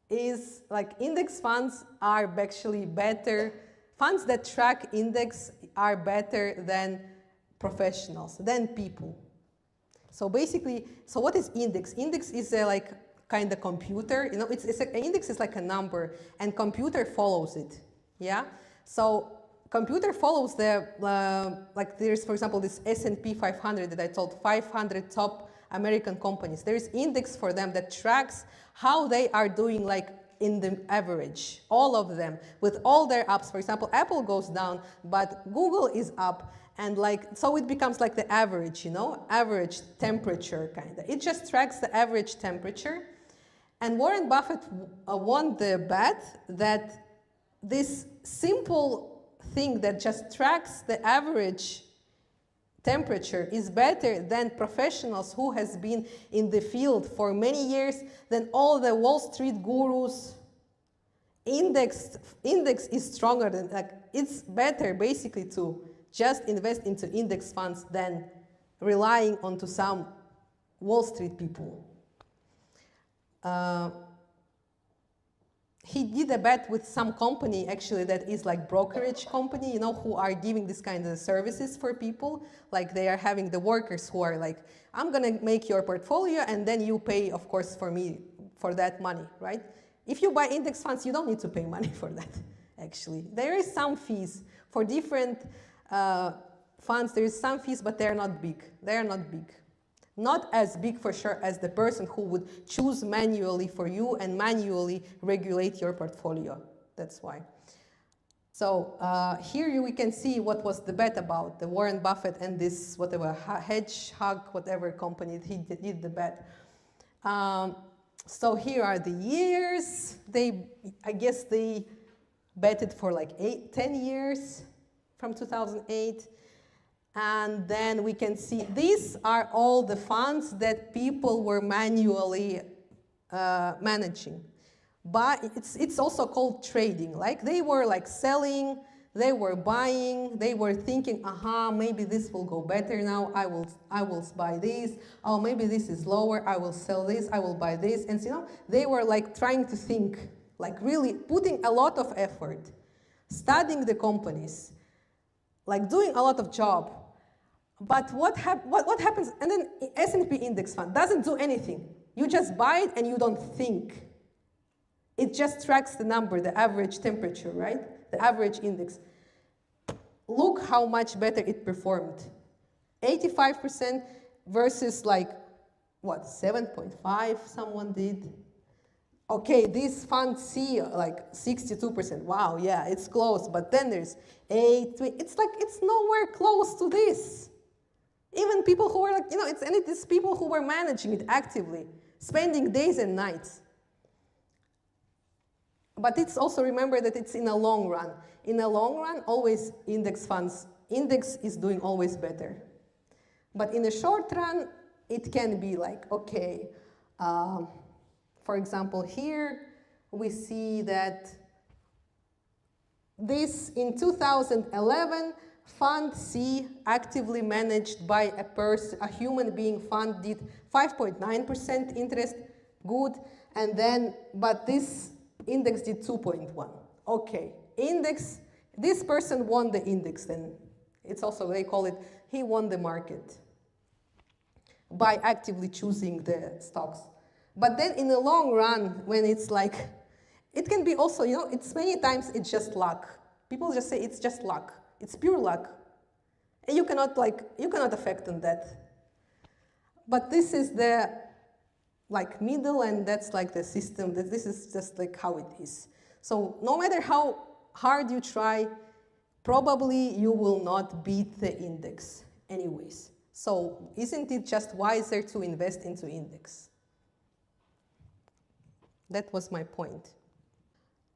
is like index funds are actually better. Funds that track index are better than professionals, than people. So basically, so what is index? Index is a like kind of computer. You know, index is like a number, and computer follows it. Yeah. So computer follows the like there's, for example, this S&P 500 that I told, 500 top American companies. There is index for them that tracks how they are doing, like in the average, all of them, with all their apps. For example, Apple goes down, but Google is up, and like, so it becomes like the average, you know, average temperature kind of. It just tracks the average temperature. And Warren Buffett won the bet that this simple thing that just tracks the average temperature is better than professionals who has been in the field for many years, than all the Wall Street gurus. Index is stronger than, like, it's better basically to just invest into index funds than relying onto some Wall Street people. He did a bet with some company actually that is like brokerage company, you know, who are giving this kind of services for people. Like they are having the workers who are like, I'm gonna make your portfolio and then you pay, of course, for me for that money, right? If you buy index funds, you don't need to pay money for that, actually. There is some fees for different funds. There is some fees, but they're not big. They're not big. Not as big for sure as the person who would choose manually for you and manually regulate your portfolio. That's why. So here we can see what was the bet about, the Warren Buffett and this whatever hedgehog, whatever company he did the bet. So here are the years. I guess they betted for like 10 years from 2008. And then we can see these are all the funds that people were manually managing. But it's also called trading. Like they were like selling, they were buying, they were thinking, aha, maybe this will go better now. I will buy this. Oh, maybe this is lower. I will sell this. I will buy this. And you know, they were like trying to think, like really putting a lot of effort, studying the companies, like doing a lot of job. But what happens, and then S&P index fund doesn't do anything. You just buy it and you don't think. It just tracks the number, the average temperature, right? The average index. Look how much better it performed. 85% versus like, what, 7.5 someone did. Okay, this fund C, like 62%. Wow, yeah, it's close. But then there's 8, it's like, it's nowhere close to this. Even people who are like, you know, and it is people who were managing it actively, spending days and nights. But it's also, remember that it's in a long run. In a long run, always index funds, index is doing always better. But in the short run, it can be like, okay, for example, here we see that this in 2011, Fund C, actively managed by a human being fund, did 5.9% interest, good, and then, but this index did 2.1. Okay, index, this person won the index then. It's also, they call it, he won the market by actively choosing the stocks. But then in the long run, when it's like, it can be also, you know, it's many times it's just luck. People just say it's just luck. It's pure luck. And you cannot affect on that. But this is the like middle, and that's like the system, that this is just like how it is. So no matter how hard you try, probably you will not beat the index anyways. So isn't it just wiser to invest into index? That was my point.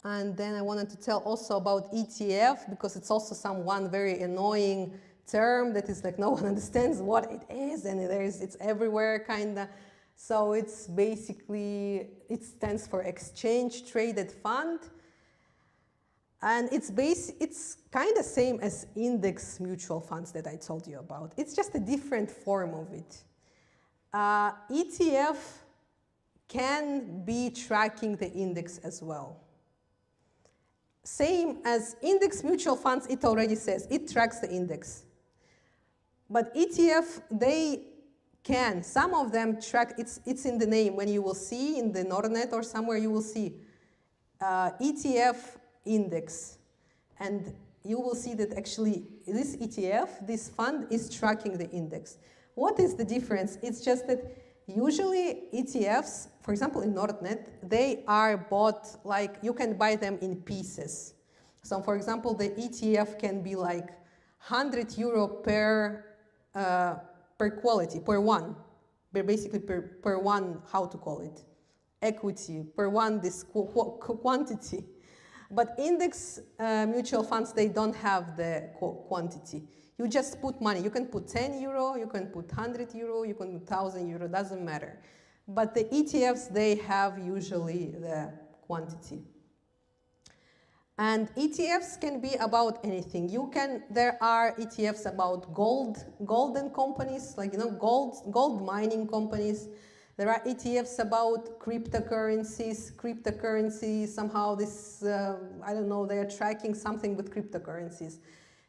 And then I wanted to tell also about ETF, because it's also one very annoying term that is like no one understands what it is, and it's everywhere kind of. So it's basically, it stands for Exchange Traded Fund. And it's kind of same as index mutual funds that I told you about. It's just a different form of it. ETF can be tracking the index as well. Same as index mutual funds, it already says, it tracks the index. But ETF, they can, some of them track, it's in the name. When you will see in the Nordnet or somewhere, you will see ETF index. And you will see that actually this ETF, this fund, is tracking the index. What is the difference? It's just that usually ETFs, for example in Nordnet, they are bought like, you can buy them in pieces. So for example, the ETF can be like 100 euro per quality, per one. Basically per one, how to call it? Equity, per one this quantity. But index mutual funds, they don't have the quantity. You just put money. You can put 10 euro, you can put 100 euro, you can put 1,000 euro, doesn't matter. But the ETFs, they have usually the quantity. And ETFs can be about anything. There are ETFs about golden companies, like, gold mining companies. There are ETFs about cryptocurrencies, somehow this, I don't know, they are tracking something with cryptocurrencies.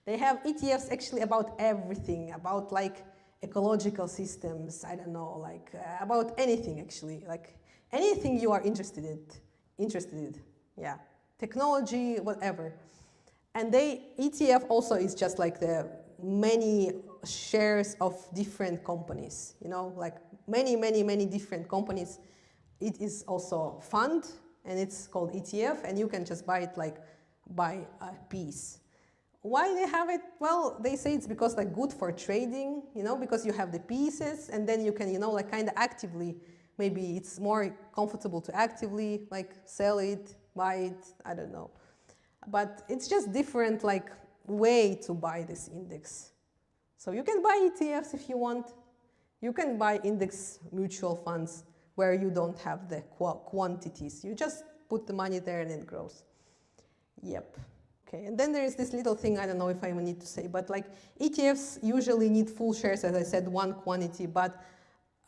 They have ETFs actually about everything, about like ecological systems, I don't know, like about anything actually, like anything you are interested in, yeah. Technology, whatever. And ETF also is just like the many shares of different companies, like many different companies. It is also fund, and it's called ETF, and you can just buy it like by a piece. Why they have it? Well, they say it's because like good for trading, because you have the pieces, and then you can, like kind of actively, maybe it's more comfortable to actively like sell it, buy it, I don't know. But it's just different like way to buy this index. So you can buy ETFs if you want. You can buy index mutual funds where you don't have the quantities. You just put the money there and it grows. Yep. Okay, and then there is this little thing, I don't know if I even need to say, but like ETFs usually need full shares, as I said, one quantity, but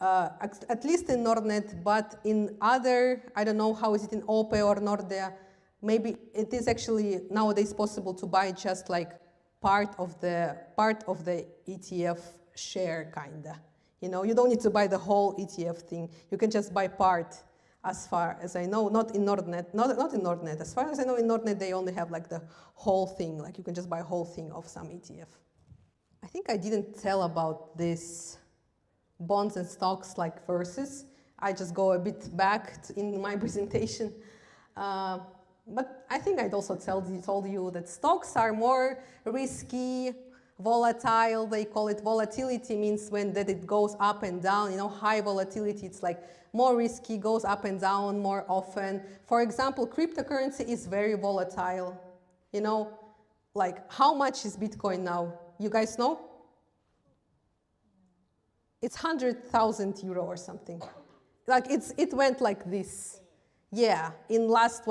at least in Nordnet, but in other, I don't know how is it in OP or Nordea, maybe it is actually nowadays possible to buy just like part of the ETF share, kinda. You don't need to buy the whole ETF thing. You can just buy part. As far as I know, not in Nordnet, not in Nordnet. As far as I know, in Nordnet they only have like the whole thing. Like you can just buy a whole thing of some ETF. I think I didn't tell about this bonds and stocks like versus. I just go a bit back in my presentation. But I think I'd also told you that stocks are more risky, volatile. They call it volatility, means that it goes up and down. High volatility, it's like more risky, goes up and down more often. For example, cryptocurrency is very volatile. Like how much is Bitcoin now? You guys know? It's 100,000 euro or something. Like it went like this. Yeah, in last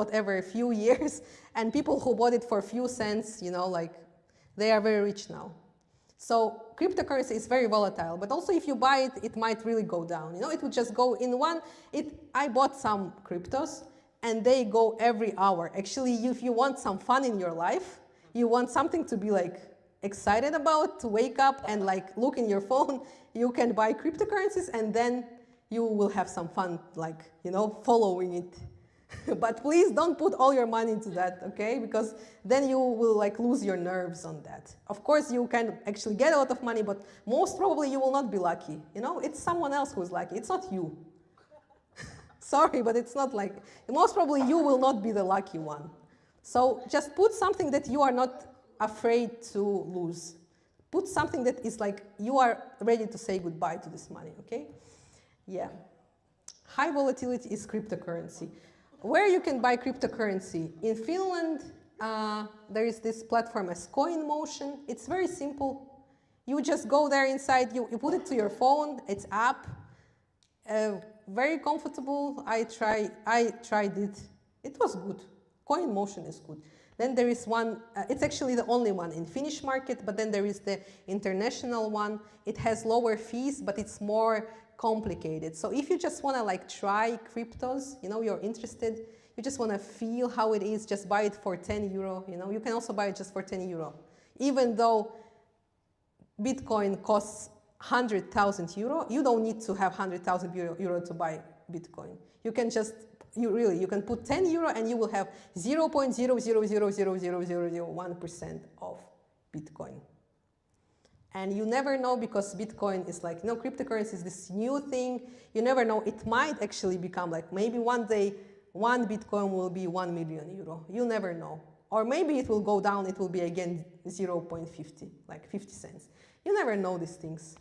few years. And people who bought it for a few cents, like they are very rich now. So cryptocurrency is very volatile, but also if you buy it, it might really go down. It would just go in one. I bought some cryptos and they go every hour. Actually, if you want some fun in your life, you want something to be like excited about, to wake up and like look in your phone, you can buy cryptocurrencies and then you will have some fun, like, following it. But please don't put all your money into that, okay? Because then you will like lose your nerves on that. Of course, you can actually get a lot of money, but most probably you will not be lucky. It's someone else who's lucky. It's not you. Sorry, but it's not like, most probably you will not be the lucky one. So just put something that you are not afraid to lose. Put something that is like, you are ready to say goodbye to this money, okay? Yeah. High volatility is cryptocurrency. Where you can buy cryptocurrency? In Finland, there is this platform as CoinMotion. It's very simple. You just go there inside, you put it to your phone, it's app. Very comfortable. I tried it. It was good. CoinMotion is good. Then there is one, it's actually the only one in Finnish market, but then there is the international one. It has lower fees, but it's more complicated. So if you just want to like try cryptos, you know, you're interested, you just want to feel how it is, just buy it for 10 euro, you know, you can also buy it just for 10 euro. Even though Bitcoin costs 100,000 euro, you don't need to have 100,000 euro to buy Bitcoin. You can just, you can put 10 euro and you will have 0.000000001% of Bitcoin. And you never know, because Bitcoin is like, you know, cryptocurrency is this new thing. You never know, it might actually become like, maybe one day, one Bitcoin will be 1 million euro. You never know. Or maybe it will go down, it will be again 0.50, like 50 cents. You never know these things.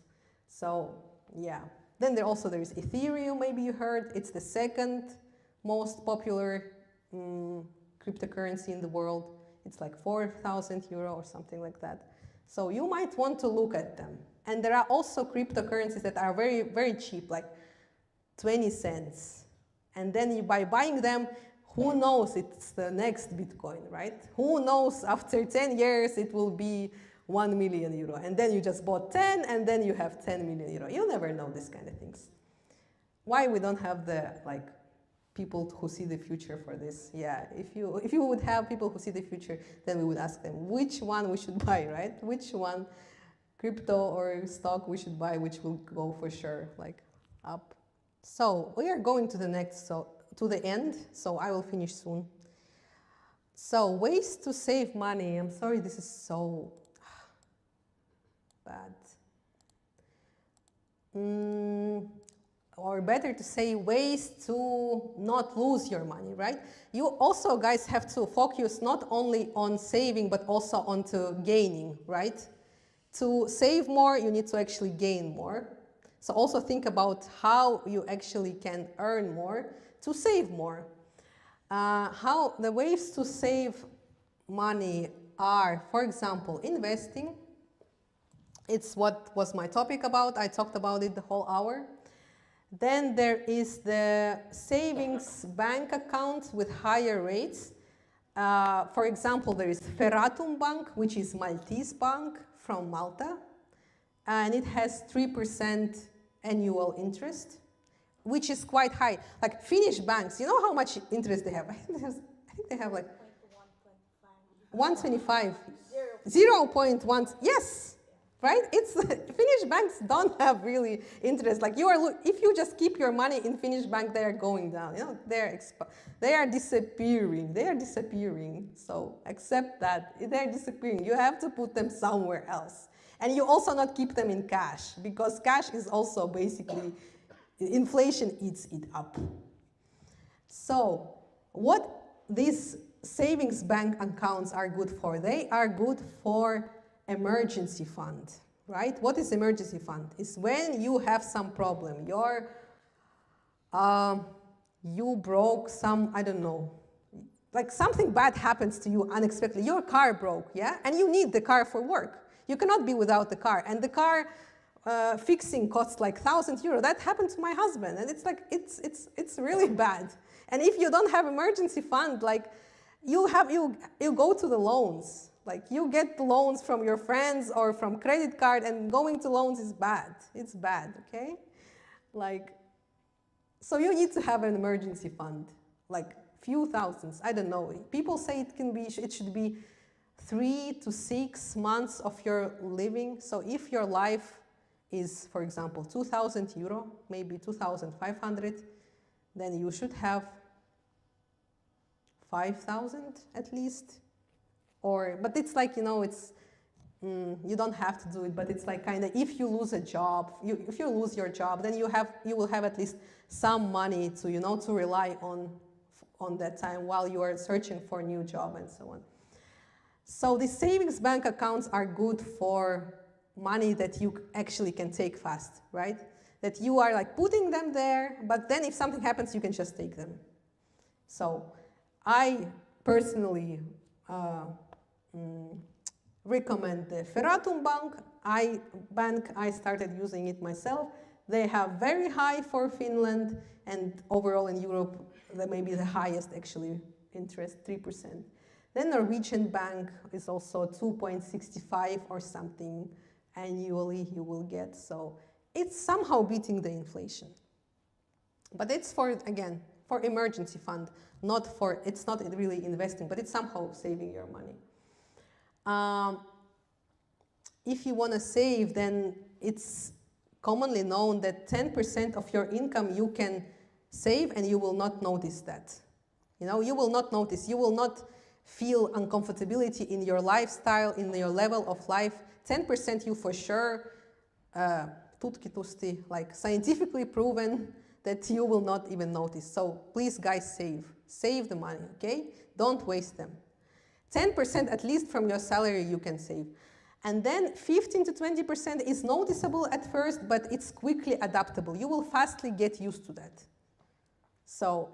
So, yeah. Then there is Ethereum, maybe you heard. It's the second most popular cryptocurrency in the world. It's like 4,000 euro or something like that. So you might want to look at them. And there are also cryptocurrencies that are very, very cheap, like 20 cents. And then by buying them, who knows, it's the next Bitcoin, right? Who knows, after 10 years, it will be 1 million euro. And then you just bought 10, and then you have 10 million euro. You never know these kind of things. Why we don't have the, like, people who see the future for this? Yeah, if you would have people who see the future, then we would ask them which one we should buy, right? Which one, crypto or stock, we should buy, which will go for sure, like, up. So we are going to the next, to the end, so I will finish soon. So ways to save money. I'm sorry, this is so bad. Or better to say, ways to not lose your money, right? You also, guys, have to focus not only on saving, but also on to gaining, right? To save more, you need to actually gain more. So also think about how you actually can earn more to save more. How the ways to save money are, for example, investing. It's what was my topic about. I talked about it the whole hour. Then there is the savings bank account with higher rates. For example, there is Ferratum Bank, which is Maltese bank from Malta. And it has 3% annual interest, which is quite high. Like Finnish banks, you know how much interest they have? I think they have like 125. 0.1, yes. Right? It's Finnish banks don't have really interest. Like if you just keep your money in Finnish bank, they are going down. You know, they are disappearing. They are disappearing. So accept that they're disappearing. You have to put them somewhere else, and you also not keep them in cash, because cash is also basically inflation eats it up. So what these savings bank accounts are good for? They are good for emergency fund, right? What is emergency fund? It's when you have some problem. You broke some, I don't know, like something bad happens to you unexpectedly. Your car broke, yeah? And you need the car for work. You cannot be without the car. And the car fixing costs like 1,000 euro. That happened to my husband. And it's like, it's really bad. And if you don't have emergency fund, like you go to the loans. Like you get loans from your friends or from credit card, and going to loans is bad. It's bad, okay? Like, so you need to have an emergency fund, like few thousands, I don't know. People say it should be 3 to 6 months of your living. So if your life is, for example, 2,000 euro, maybe 2,500, then you should have 5,000 at least. But it's like, you know, you don't have to do it, but it's like kind of, if you lose a job, if you lose your job, then you will have at least some money to, you know, to rely on that time while you are searching for a new job and so on. So the savings bank accounts are good for money that you actually can take fast, right? That you are like putting them there, but then if something happens, you can just take them. So I personally recommend the Ferratum Bank. I started using it myself. They have very high for Finland, and overall in Europe, they may be the highest actually interest, 3%. Then Norwegian Bank is also 2.65 or something annually you will get. So it's somehow beating the inflation. But it's for, again, for emergency fund, it's not really investing, but it's somehow saving your money. If you want to save, then it's commonly known that 10% of your income you can save and you will not notice that. You know, you will not notice, you will not feel uncomfortability in your lifestyle, in your level of life. 10% you for sure, tutkitusti, like scientifically proven that you will not even notice. So please guys, save the money, okay? Don't waste them. 10% at least from your salary you can save. And then 15 to 20% is noticeable at first, but it's quickly adaptable. You will fastly get used to that. So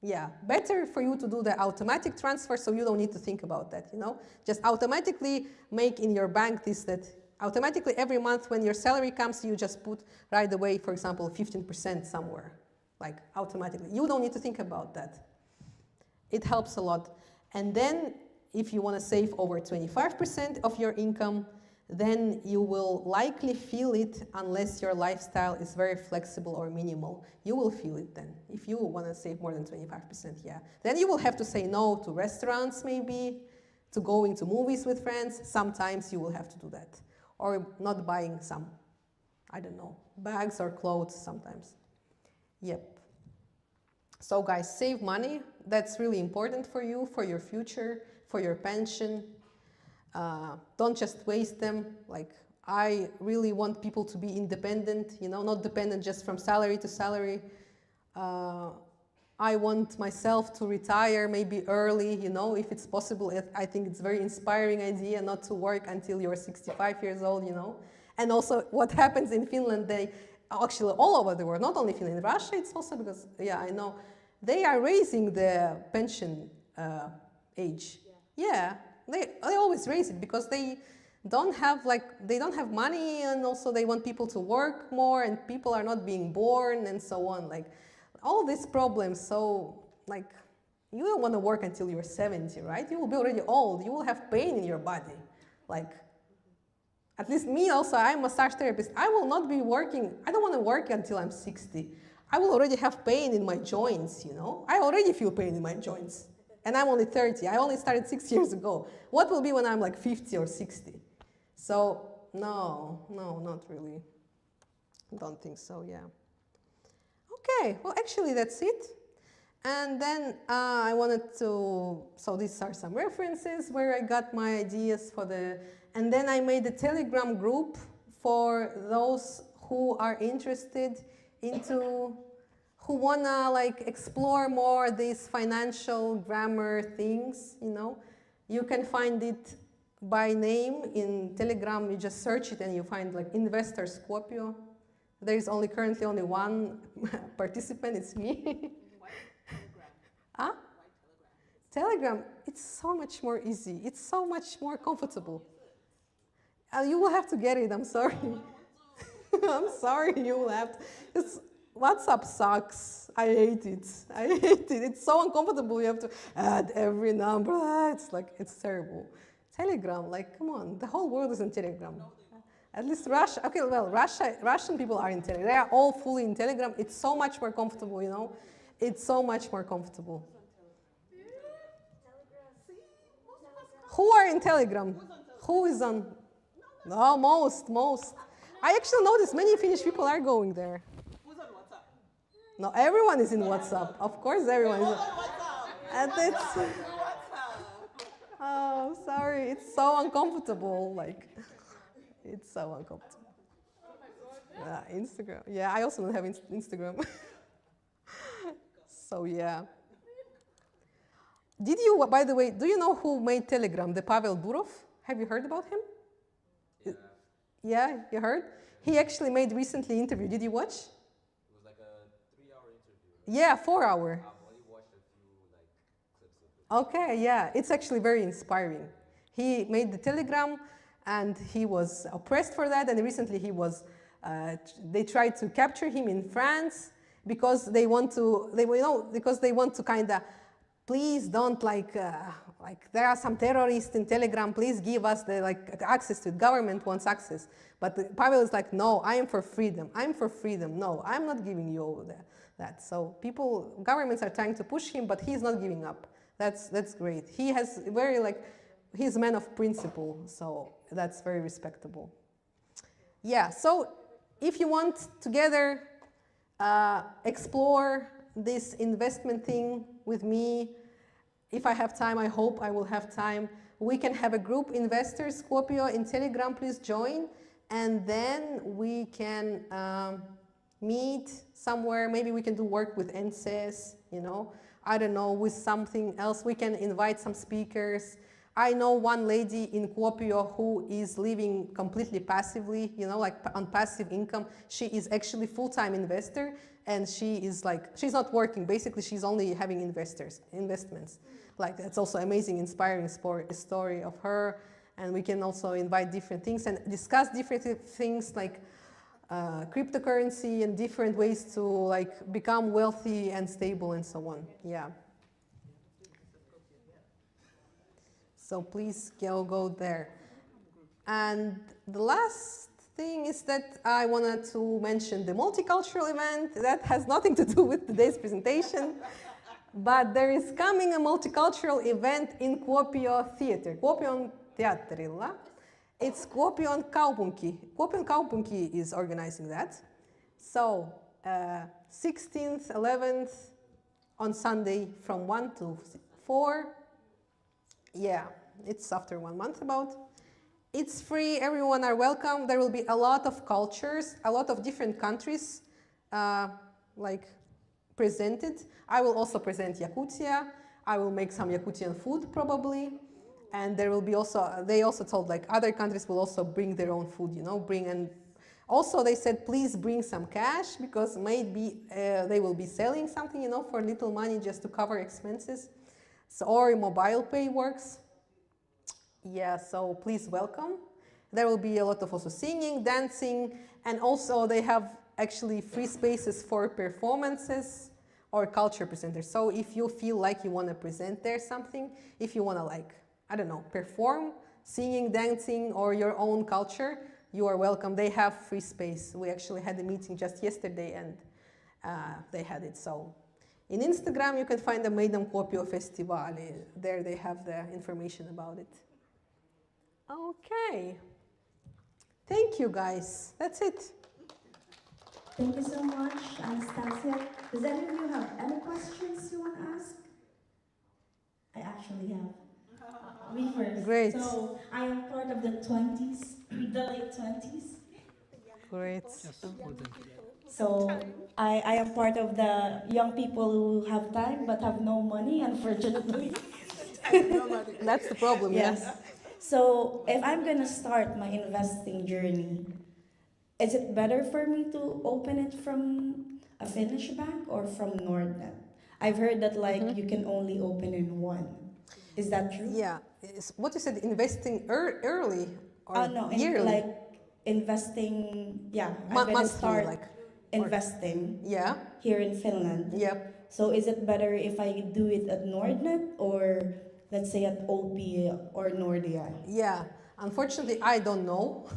yeah, better for you to do the automatic transfer so you don't need to think about that, you know? Just automatically make in your bank this, that automatically every month when your salary comes, you just put right away, for example, 15% somewhere, like automatically. You don't need to think about that. It helps a lot. And then if you want to save over 25% of your income, then you will likely feel it unless your lifestyle is very flexible or minimal. You will feel it then. If you want to save more than 25%, yeah. Then you will have to say no to restaurants maybe, to going to movies with friends. Sometimes you will have to do that. Or not buying some, I don't know, bags or clothes sometimes. Yep. So guys, save money. That's really important for you, for your future, for your pension. Don't just waste them. Like, I really want people to be independent, you know, not dependent just from salary to salary. I want myself to retire maybe early, you know, if it's possible. I think it's a very inspiring idea not to work until you're 65 years old, you know. And also what happens in Finland, they actually all over the world, not only Finland, in Russia, it's also because, yeah, I know, they are raising the pension age. Yeah, they always raise it because they don't have money, and also they want people to work more, and people are not being born and so on. Like, all these problems, so like, you don't want to work until you're 70, right? You will be already old. You will have pain in your body. Like, at least me also, I'm a massage therapist. I will not be working, I don't want to work until I'm 60. I will already have pain in my joints, you know? I already feel pain in my joints. And I'm only 30. I only started 6 years ago. What will be when I'm like 50 or 60? So, no, not really. Don't think so, yeah. Okay, well, actually, that's it. And then I wanted to, so these are some references where I got my ideas for the, and then I made a Telegram group for those who are interested into, who wanna like explore more these financial grammar things, you know. You can find it by name in Telegram. You just search it and you find like Investor Skopje. There is currently only one participant, it's me. Huh? Telegram, it's so much more easy. It's so much more comfortable. You will have to get it, I'm sorry. I'm sorry, you will have to. WhatsApp sucks. I hate it. I hate it. It's so uncomfortable. You have to add every number. It's terrible. Telegram, like, come on. The whole world is in Telegram. At least Russia. Okay, well, Russian people are in Telegram. They are all fully in Telegram. It's so much more comfortable, you know. It's so much more comfortable. Who are in Telegram? Who is on? No, most. I actually noticed many Finnish people are going there. Who's on WhatsApp? No, everyone is in WhatsApp. Of course, everyone is. And it's. Oh, sorry. It's so uncomfortable. Like, it's so uncomfortable. Instagram. Yeah, I also don't have Instagram. So yeah. Did you, by the way, do you know who made Telegram? The Pavel Durov? Have you heard about him? Yeah, you heard? He actually made recently interview. Did you watch? It was like a 3-hour interview. Right? Yeah, 4-hour. I've only watched a few clips of it. Okay, yeah, it's actually very inspiring. He made the Telegram, and he was oppressed for that. And recently, they tried to capture him in France because they want to, kind of, please don't like there are some terrorists in Telegram, please give us the access to it. Government wants access. But Pavel is like, no, I am for freedom. I'm for freedom. No, I'm not giving you over that. So governments are trying to push him, but he's not giving up. That's great. He has he's a man of principle, so that's very respectable. Yeah, so if you want together explore this investment thing with me, if I have time, I hope I will have time, we can have a group, Investors Skopje in Telegram, please join, and then we can meet somewhere. Maybe we can do work with NCS, I don't know, with something else. We can invite some speakers. I know one lady in Kuopio who is living completely passively, on passive income. She is actually full-time investor, and she's not working. Basically, she's only having investments. That's also amazing, inspiring story of her. And we can also invite different things and discuss different things like cryptocurrency and different ways to become wealthy and stable and so on. Yeah. So please go there. And the last thing is that I wanted to mention the multicultural event. That has nothing to do with today's presentation. But there is coming a multicultural event in Kuopio Theater, Kuopion Teatterilla. It's Kuopion Kaupunki. Kuopion Kaupunki is organizing that. So 16th, 11th on Sunday from 1 to 4. Yeah, it's after 1 month about. It's free, everyone are welcome. There will be a lot of cultures, a lot of different countries presented. I will also present Yakutia. I will make some Yakutian food probably. And there will be they also told other countries will also bring their own food, and also they said, please bring some cash because maybe they will be selling something, for little money just to cover expenses. So, or mobile pay works. Yeah, so please welcome. There will be a lot of also singing, dancing, and also they have actually free spaces for performances or culture presenters. So if you feel like you want to present there something, if you want to I don't know, perform, singing, dancing, or your own culture, you are welcome. They have free space. We actually had a meeting just yesterday and they had it. So in Instagram, you can find the Maidam Kuopio Festival. There they have the information about it. Okay. Thank you, guys. That's it. Thank you so much, Anastasia. Does any of you have any questions you want to ask? I actually have. Me first. Great. So I am part of the 20s, the late 20s. Great. So I am part of the young people who have time but have no money, unfortunately. That's the problem, yes. So if I'm going to start my investing journey, is it better for me to open it from a Finnish bank or from Nordnet? I've heard that you can only open in one. Is that true? Yeah. What you said, investing early or no, yearly? Investing, I'm going to start investing here in Finland. Yep. So is it better if I do it at Nordnet or let's say at OP or Nordea? Yeah, unfortunately I don't know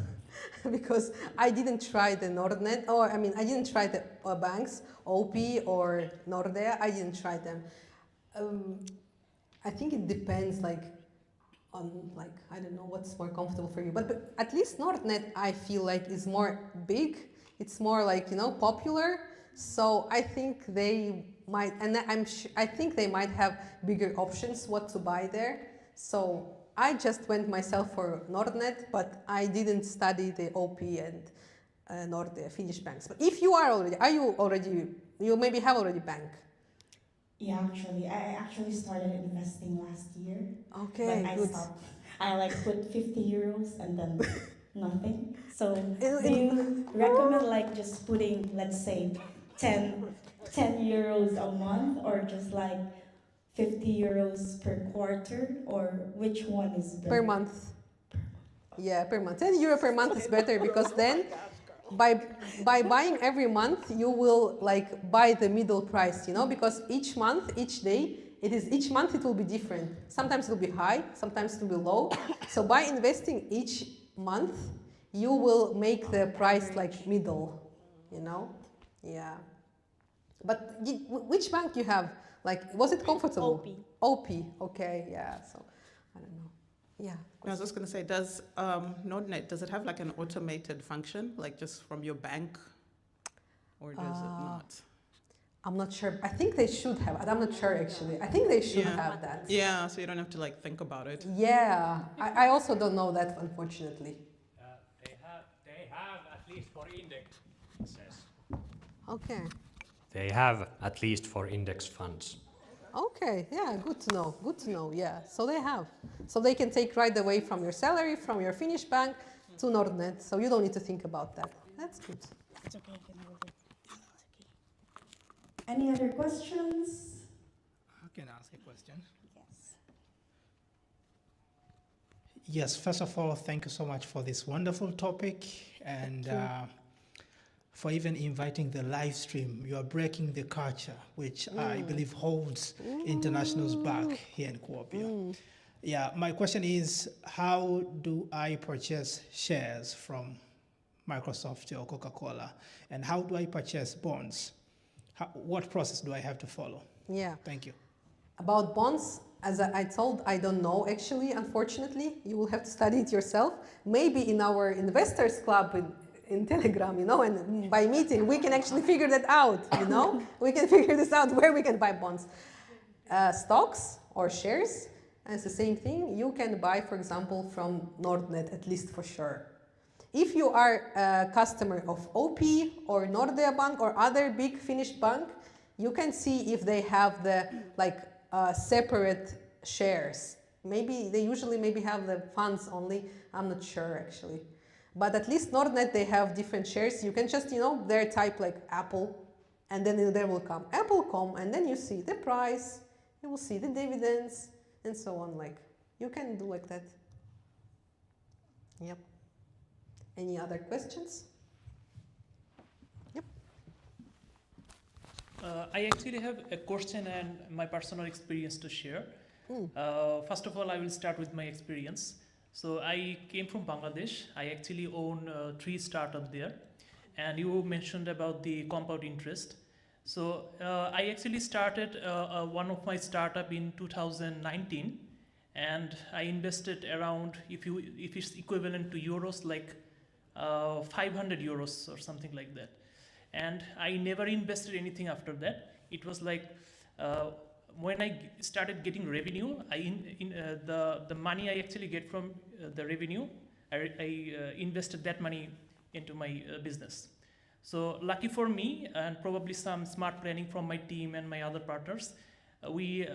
because I didn't try the Nordnet, I didn't try the banks, OP or Nordea, I didn't try them. I think it depends on I don't know what's more comfortable for you, but at least Nordnet I feel is more big, it's more popular, so I think they might, and I think they might have bigger options what to buy there. So I just went myself for Nordnet, but I didn't study the OP and Nordea Finnish banks. But if you you maybe have already bank. Yeah, actually, I actually started investing last year. Okay, but good. I stopped. I put 50 euros and then nothing. So do you recommend just putting, let's say, 10 euros a month or just 50 euros per quarter, or which one is better? Per month. Yeah, per month. 10 euro per month is better because then by buying every month you will buy the middle price, because each month, each day it is each month it will be different. Sometimes it will be high, sometimes it will be low. So by investing each month, you will make the price like middle, you know? Yeah. But which bank you have? Like, was it comfortable? OP. Okay, yeah. So, I don't know. Yeah. I was just going to say, does Nordnet, does it have like an automated function, like just from your bank, or does it not? I'm not sure. I think they should have. I'm not sure actually. I think they should Yeah. have that. Yeah, so you don't have to like think about it. Yeah. I also don't know that, unfortunately. They have at least for index, it says. Okay. They have at least for index funds. Okay, yeah, good to know, yeah. So they have. So they can take right away from your salary, from your Finnish bank to Nordnet, so you don't need to think about that. That's good. It's okay, you can move it. Any other questions? I can ask a question. Yes. Yes, first of all, thank you so much for this wonderful topic and for even inviting the live stream. You are breaking the culture, which I believe holds internationals back here in Kuopio. Yeah, my question is, how do I purchase shares from Microsoft or Coca-Cola? And how do I purchase bonds? What process do I have to follow? Yeah. Thank you. About bonds, as I told, I don't know actually, unfortunately. You will have to study it yourself. Maybe in our investors club in Telegram, you know, and by meeting, we can actually figure that out, you know? We can figure this out where we can buy bonds. Stocks or shares, and it's the same thing. You can buy, for example, from Nordnet, at least for sure. If you are a customer of OP or Nordea Bank or other big Finnish bank, you can see if they have the separate shares. Maybe they usually maybe have the funds only. I'm not sure actually. But at least Nordnet, they have different shares. You can just, you know, there type like Apple, and then there will come Apple.com, and then you see the price, you will see the dividends, and so on. Like, you can do like that. Yep. Any other questions? Yep. I actually have a question and my personal experience to share. First of all, I will start with my experience. So I came from Bangladesh. I actually own 3 startups there. And you mentioned about the compound interest. So I actually started one of my startup in 2019, and I invested around, if it's equivalent to euros, like 500 euros or something like that. And I never invested anything after that. It was like when I started getting revenue, the money I actually get from the revenue, I invested that money into my business. So lucky for me, and probably some smart planning from my team and my other partners, we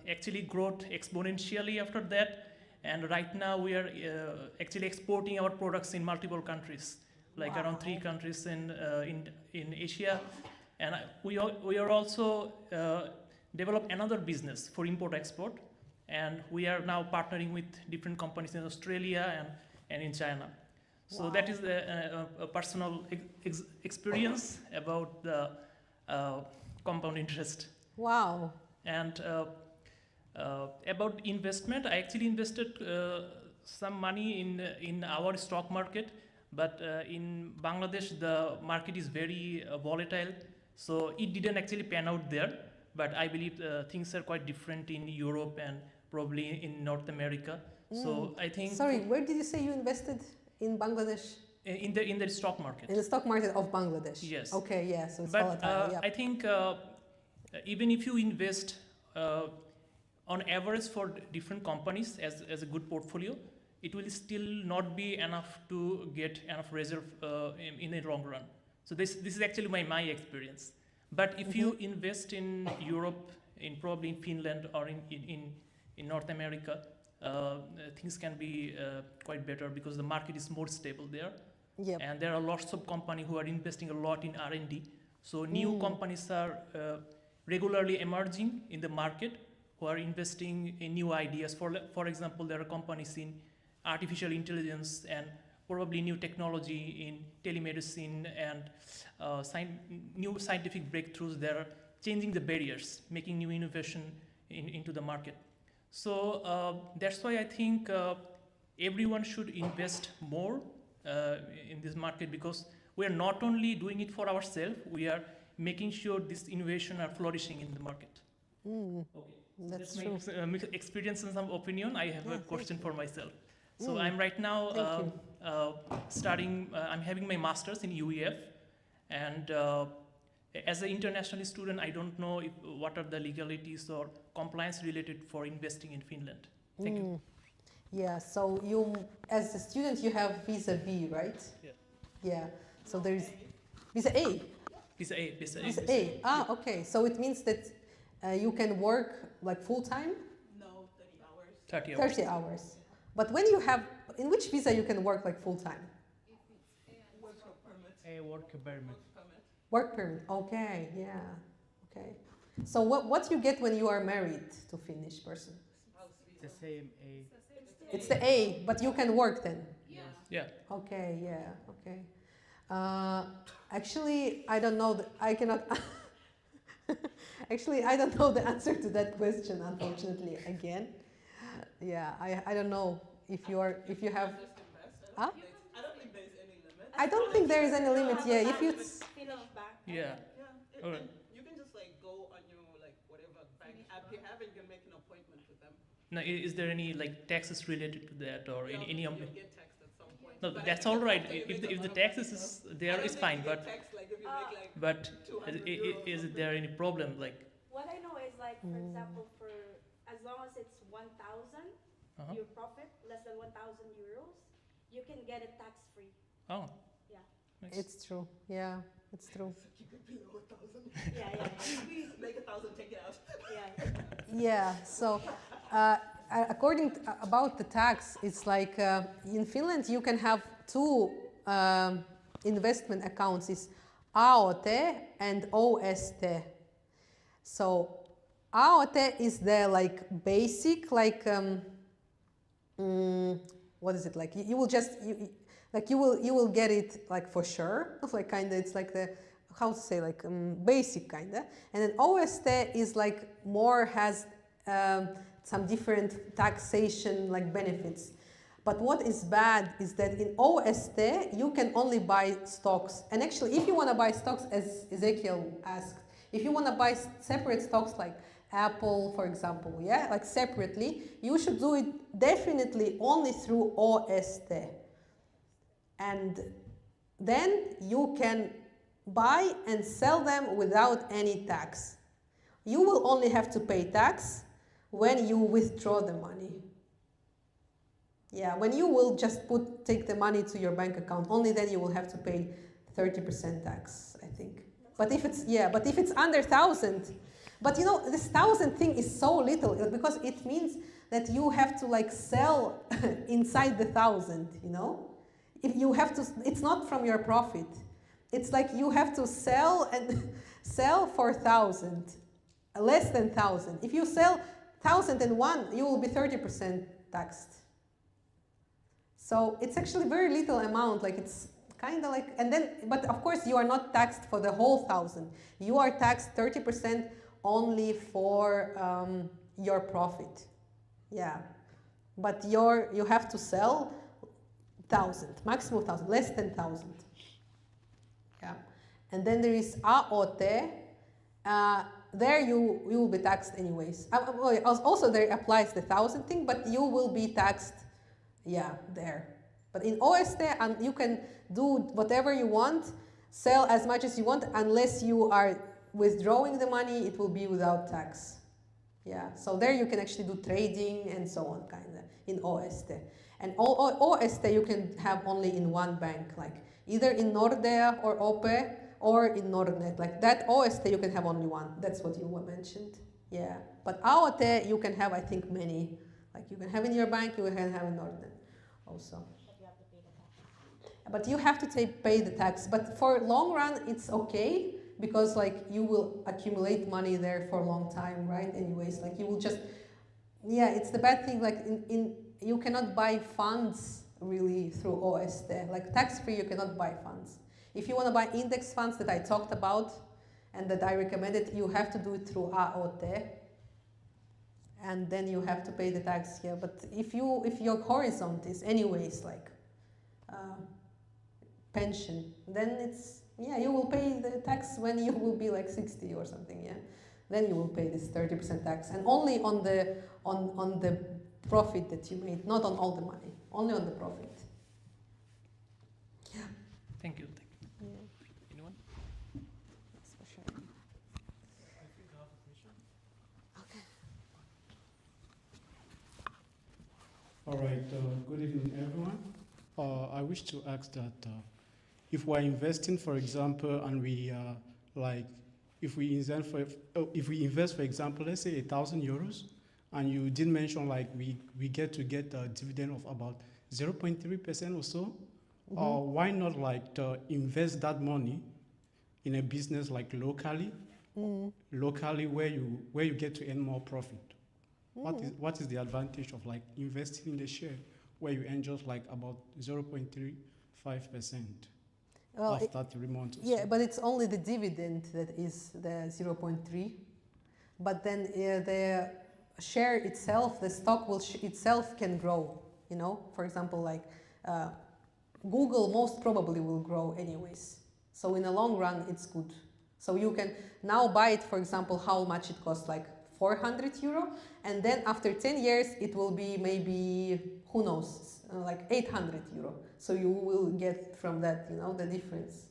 actually grew exponentially after that. And right now we are actually exporting our products in multiple countries, like around 3 countries in Asia. And we are also develop another business for import-export. And we are now partnering with different companies in Australia and in China. So that is a personal experience about the compound interest. Wow. And about investment, I actually invested some money in our stock market, but in Bangladesh, the market is very volatile. So it didn't actually pan out there, but I believe things are quite different in Europe and probably in North America. So I think... Sorry, where did you say you invested in Bangladesh? In the stock market. In the stock market of Bangladesh? Yes. Okay, yeah, so it's but, volatile, yeah. I think even if you invest on average for different companies as a good portfolio, it will still not be enough to get enough reserve in the long run. So this is actually my experience. But if you invest in Europe, probably in Finland or in North America, things can be quite better because the market is more stable there. Yep. And there are lots of companies who are investing a lot in R&D. So new companies are regularly emerging in the market who are investing in new ideas. For example, there are companies in artificial intelligence and probably new technology in telemedicine and new scientific breakthroughs that are changing the barriers, making new innovation into the market. So that's why I think everyone should invest more in this market, because we are not only doing it for ourselves, we are making sure this innovation are flourishing in the market. Mm. Okay. That's my true. experience and some opinion. I have Yeah, a question for myself. So Mm. I'm right now Thank studying, I'm having my master's in UEF, and as an international student, I don't know what are the legalities or compliance related for investing in Finland. Thank you. Yeah, so you, as a student, you have visa B, right? Yeah. Yeah, so there's visa A. Visa A, visa A. Visa A. Ah, okay. So it means that you can work like full time? No, 30 hours. 30 hours. 30 hours. But when you have, in which visa you can work like full time? Work permit. A work permit. Work permit. Okay, yeah. Okay. So what you get when you are married to Finnish person? It's the same A. It's the A, but you can work then. Yeah. Okay, yeah, okay. Actually, I don't know. I cannot. Actually, I don't know the answer to that question. Unfortunately, again, yeah, I don't know if you have. Huh? I don't think there's any limit. I don't think there is any limit. Yeah, if you. Yeah. Alright. You can just like go on your like whatever bank app you have and you can make an appointment with them. Now, is there any like taxes related to that, or You'll any? get taxed at some point. No, But that's I all think right. after you If make a if the lot of taxes money, is there, it's fine. you get But taxed, like if you make like but 200 euros is there any problem? Like, What I know is like, for example, for as long as it's 1,000, your profit less than 1,000 euros, you can get it tax free. oh, Yeah. nice. It's true. Yeah, it's true. keep it below 1,000. Yeah. Please make 1,000, take it out. Yeah. Yeah. So, according about the tax, it's like in Finland you can have two investment accounts: is AOT and OST. So, AOT is the like basic like what is it like? You will just you will get it like for sure. Like kinda, it's like the how to say like basic kinda. And then OST is like more has some different taxation like benefits. But what is bad is that in OST you can only buy stocks. And actually, if you want to buy stocks, as Ezekiel asked, if you want to buy separate stocks like Apple, for example, yeah, like separately, you should do it definitely only through OST. And then you can buy and sell them without any tax. You will only have to pay tax when you withdraw the money. Yeah, when you will just take the money to your bank account, only then you will have to pay 30% tax, I think. But if it's under 1,000, but you know, this 1,000 thing is so little because it means that you have to like sell inside the 1,000, you know? If you have to, it's not from your profit. It's like you have to sell and sell for 1,000, less than 1,000. If you sell 1,001, you will be 30% taxed. So it's actually very little amount, like it's kind of like, and then, but of course you are not taxed for the whole 1,000. You are taxed 30% only for your profit. Yeah, but you have to sell 1,000, maximum 1,000, less than 1,000. Yeah, and then there is AOT. There you will be taxed anyways. Also there applies the 1,000 thing, but you will be taxed. Yeah, there. But in OST, you can do whatever you want, sell as much as you want, unless you are withdrawing the money, it will be without tax. Yeah, so there you can actually do trading and so on, kind of, in OST. And OST you can have only in one bank, like either in Nordea or OPE or in Nordnet. Like that OST you can have only one. That's what you mentioned. Yeah, but AOT you can have, I think, many. Like you can have in your bank, you can have in Nordnet also. But you have to pay the tax. But for long run, it's okay because like you will accumulate money there for a long time, right? Anyways, like you will just, yeah, it's the bad thing. Like you cannot buy funds really through OST. Like tax free, you cannot buy funds. If you want to buy index funds that I talked about and that I recommended, you have to do it through AOT. and then you have to pay the tax here. But if your horizon is anyways like pension, then it's, yeah, you will pay the tax when you will be like 60 or something, yeah. Then you will pay this 30% tax, and only on the profit that you made, not on all the money, only on the profit. Yeah. Thank you. Yeah. Anyone? That's for sure. I think I have a question. Okay. All right, good evening, everyone. I wish to ask that if we're investing, for example, and we if we invest, for example, let's say €1,000, and you did mention like we get a dividend of about 0.3% or so, why not like to invest that money in a business like locally where you get to earn more profit? What is the advantage of like investing in the share where you earn just like about 0.35% after 3 months? Yeah, but it's only the dividend that is the 0.3. But then the share itself, the stock will itself can grow. You know, for example, like Google most probably will grow anyways. So in the long run, it's good. So you can now buy it, for example, how much it costs, like €400, and then after 10 years it will be maybe, who knows, like €800. So you will get from that, you know, the difference.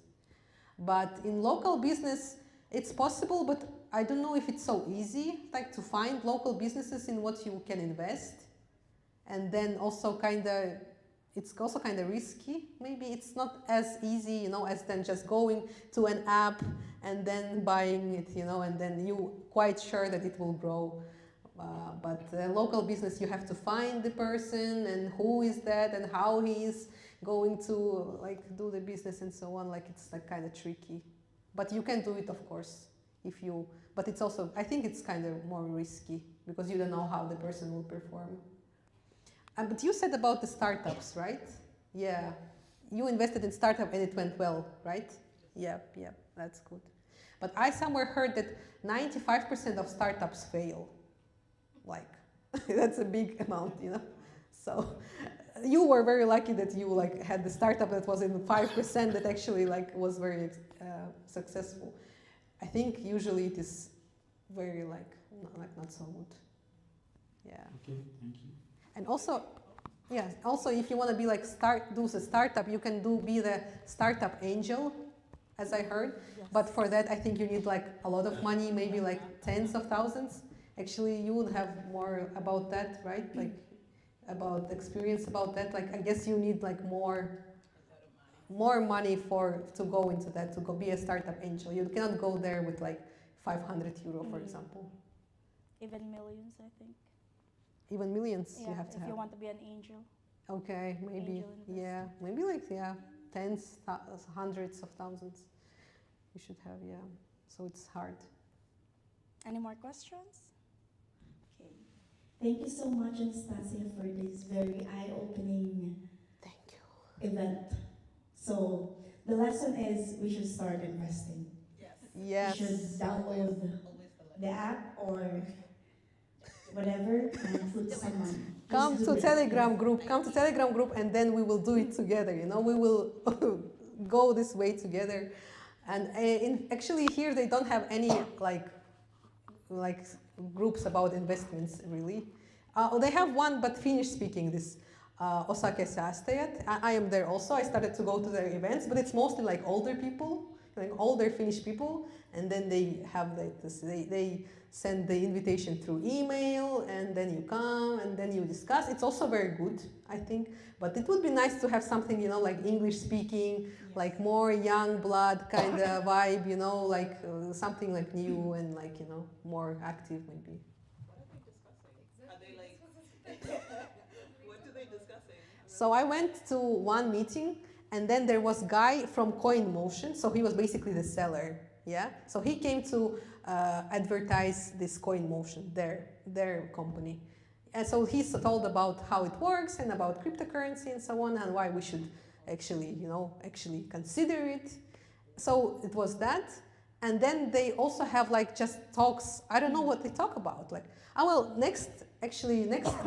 But in local business, it's possible, but I don't know if it's so easy, like to find local businesses in what you can invest. And then also it's also kind of risky. Maybe it's not as easy, you know, as then just going to an app and then buying it, you know, and then you quite sure that it will grow. But local business, you have to find the person and who is that and how he is going to like do the business and so on. Like it's like kind of tricky, but you can do it, of course, if you. But it's also, I think it's kind of more risky because you don't know how the person will perform. But you said about the startups, right? Yeah, you invested in startup and it went well, right? Yep, that's good. But I somewhere heard that 95% of startups fail. Like, that's a big amount, you know? So you were very lucky that you like had the startup that was in 5% that actually like was very successful. I think usually it is very like not so good. Yeah. Okay, thank you. And also, yeah, also if you want to be like do the startup, you can be the startup angel, as I heard. Yes. But for that, I think you need like a lot of money, maybe like tens of thousands. Actually, you would have more about that, right? Like about experience about that. Like I guess you need like more money to go into that, to go be a startup angel. You cannot go there with like €500, for example. Even millions, I think. Even millions, yeah, you have to have. If you want to be an angel. Okay, maybe, yeah, maybe like, yeah, tens, hundreds of thousands you should have, yeah. So it's hard. Any more questions? Okay. Thank you so much, Anastasia, for this very eye-opening event. So the lesson is we should start investing. Yes. We should download the app or whatever and put some money. Come to Telegram group, and then we will do it together. You know, we will go this way together. And actually, here they don't have any like groups about investments really. They have one, but Finnish speaking. This Osake Säästäjät. I am there also. I started to go to their events, but it's mostly like older people, like older Finnish people, and then they have like this. They send the invitation through email, and then you come, and then you discuss. It's also very good, I think. But it would be nice to have something, you know, like English speaking, like more young blood kind of vibe, you know, like something like new and like, you know, more active maybe. What are they discussing? Are they like, what do they discussing? So I went to one meeting, and then there was guy from CoinMotion, so he was basically the seller, yeah? So he came to advertise this CoinMotion, their company. And so he told about how it works and about cryptocurrency and so on, and why we should actually, you know, actually consider it. So it was that. And then they also have like just talks. I don't know what they talk about. Like, next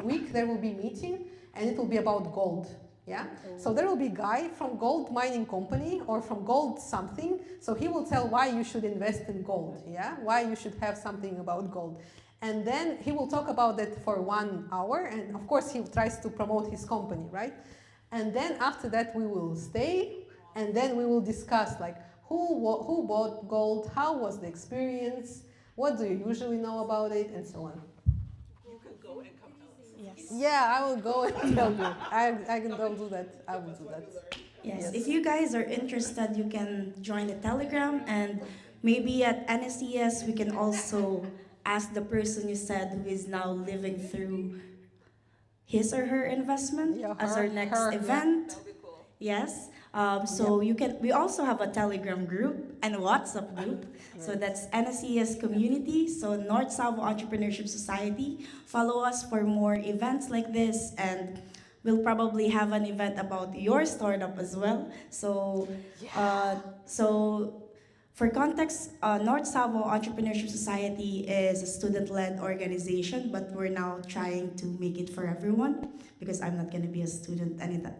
week there will be meeting and it will be about gold. Yeah. So there will be guy from gold mining company or from gold something. So he will tell why you should invest in gold. Yeah. Why you should have something about gold. And then he will talk about that for 1 hour. And of course he tries to promote his company, right? And then after that we will stay and then we will discuss like who bought gold, how was the experience, what do you usually know about it, and so on. You can go and come out. Yes. Yeah, I will go and tell you. I can don't do that. I will do that. Yes. If you guys are interested, you can join the Telegram, and maybe at NSES we can also ask the person you said who is now living through his or her investment as our next event. Yes. So you can. We also have a Telegram group and a WhatsApp group. So that's NSES community. So North Savo Entrepreneurship Society. Follow us for more events like this, and we'll probably have an event about your startup as well. So, for context, North Savo Entrepreneurship Society is a student-led organization, but we're now trying to make it for everyone because I'm not going to be a student anytime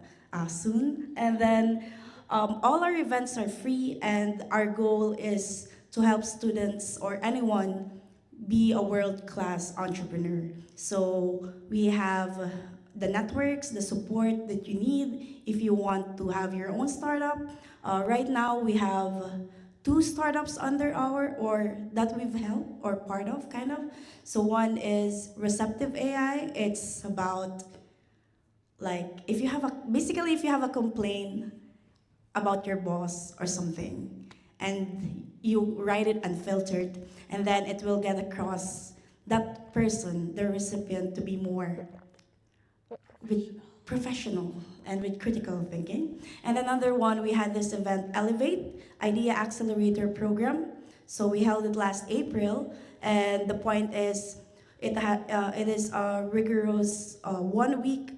soon. And then all our events are free, and our goal is to help students or anyone be a world-class entrepreneur. So we have the networks, the support that you need if you want to have your own startup. Right now we have 2 startups under or that we've helped or part of, kind of. So one is Receptive AI. It's about like if you have a complaint about your boss or something, and you write it unfiltered, and then it will get across that person, the recipient, to be more professional and with critical thinking. And another one, we had this event, Elevate Idea Accelerator Program. So we held it last April, and the point is, it is a rigorous 1 week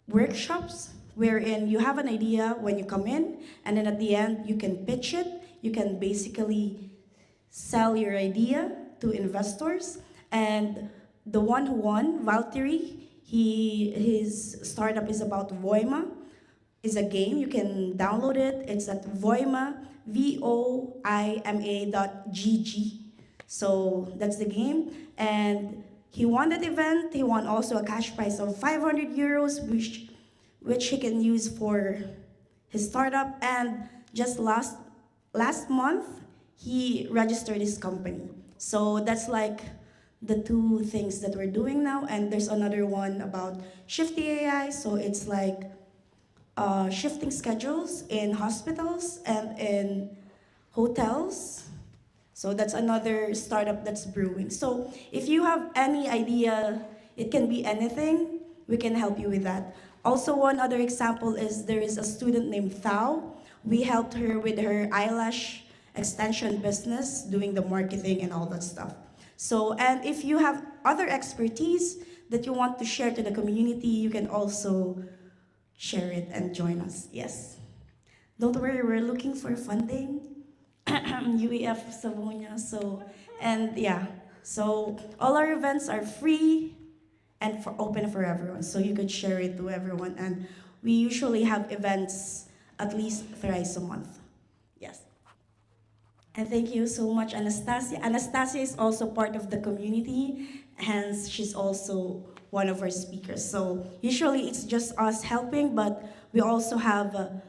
workshops wherein you have an idea when you come in, and then at the end you can pitch it. You can basically sell your idea to investors. And the one who won, Valtteri, his startup is about Voima. It's a game. You can download it. It's at Voima, voima.gg. So that's the game. And he won that event. He won also a cash prize of 500 euros, which he can use for his startup. And just last month, he registered his company. So that's like the 2 things that we're doing now. And there's another one about Shifty AI. So it's like shifting schedules in hospitals and in hotels. So that's another startup that's brewing. So if you have any idea, it can be anything, we can help you with that. Also, one other example is there is a student named Thao. We helped her with her eyelash extension business, doing the marketing and all that stuff. So, and if you have other expertise that you want to share to the community, you can also share it and join us. Yes. Don't worry, we're looking for funding. UEF Savonia. So, and yeah. So all our events are free and open for everyone. So you could share it to everyone. And we usually have events at least thrice a month. Yes. And thank you so much, Anastasia. Anastasia is also part of the community, hence she's also one of our speakers. So usually it's just us helping, but we also have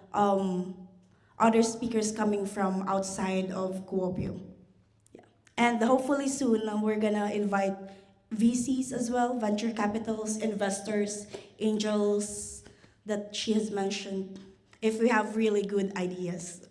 other speakers coming from outside of Kuopio. Yeah. And hopefully soon we're gonna invite VCs as well, venture capitals, investors, angels that she has mentioned, if we have really good ideas.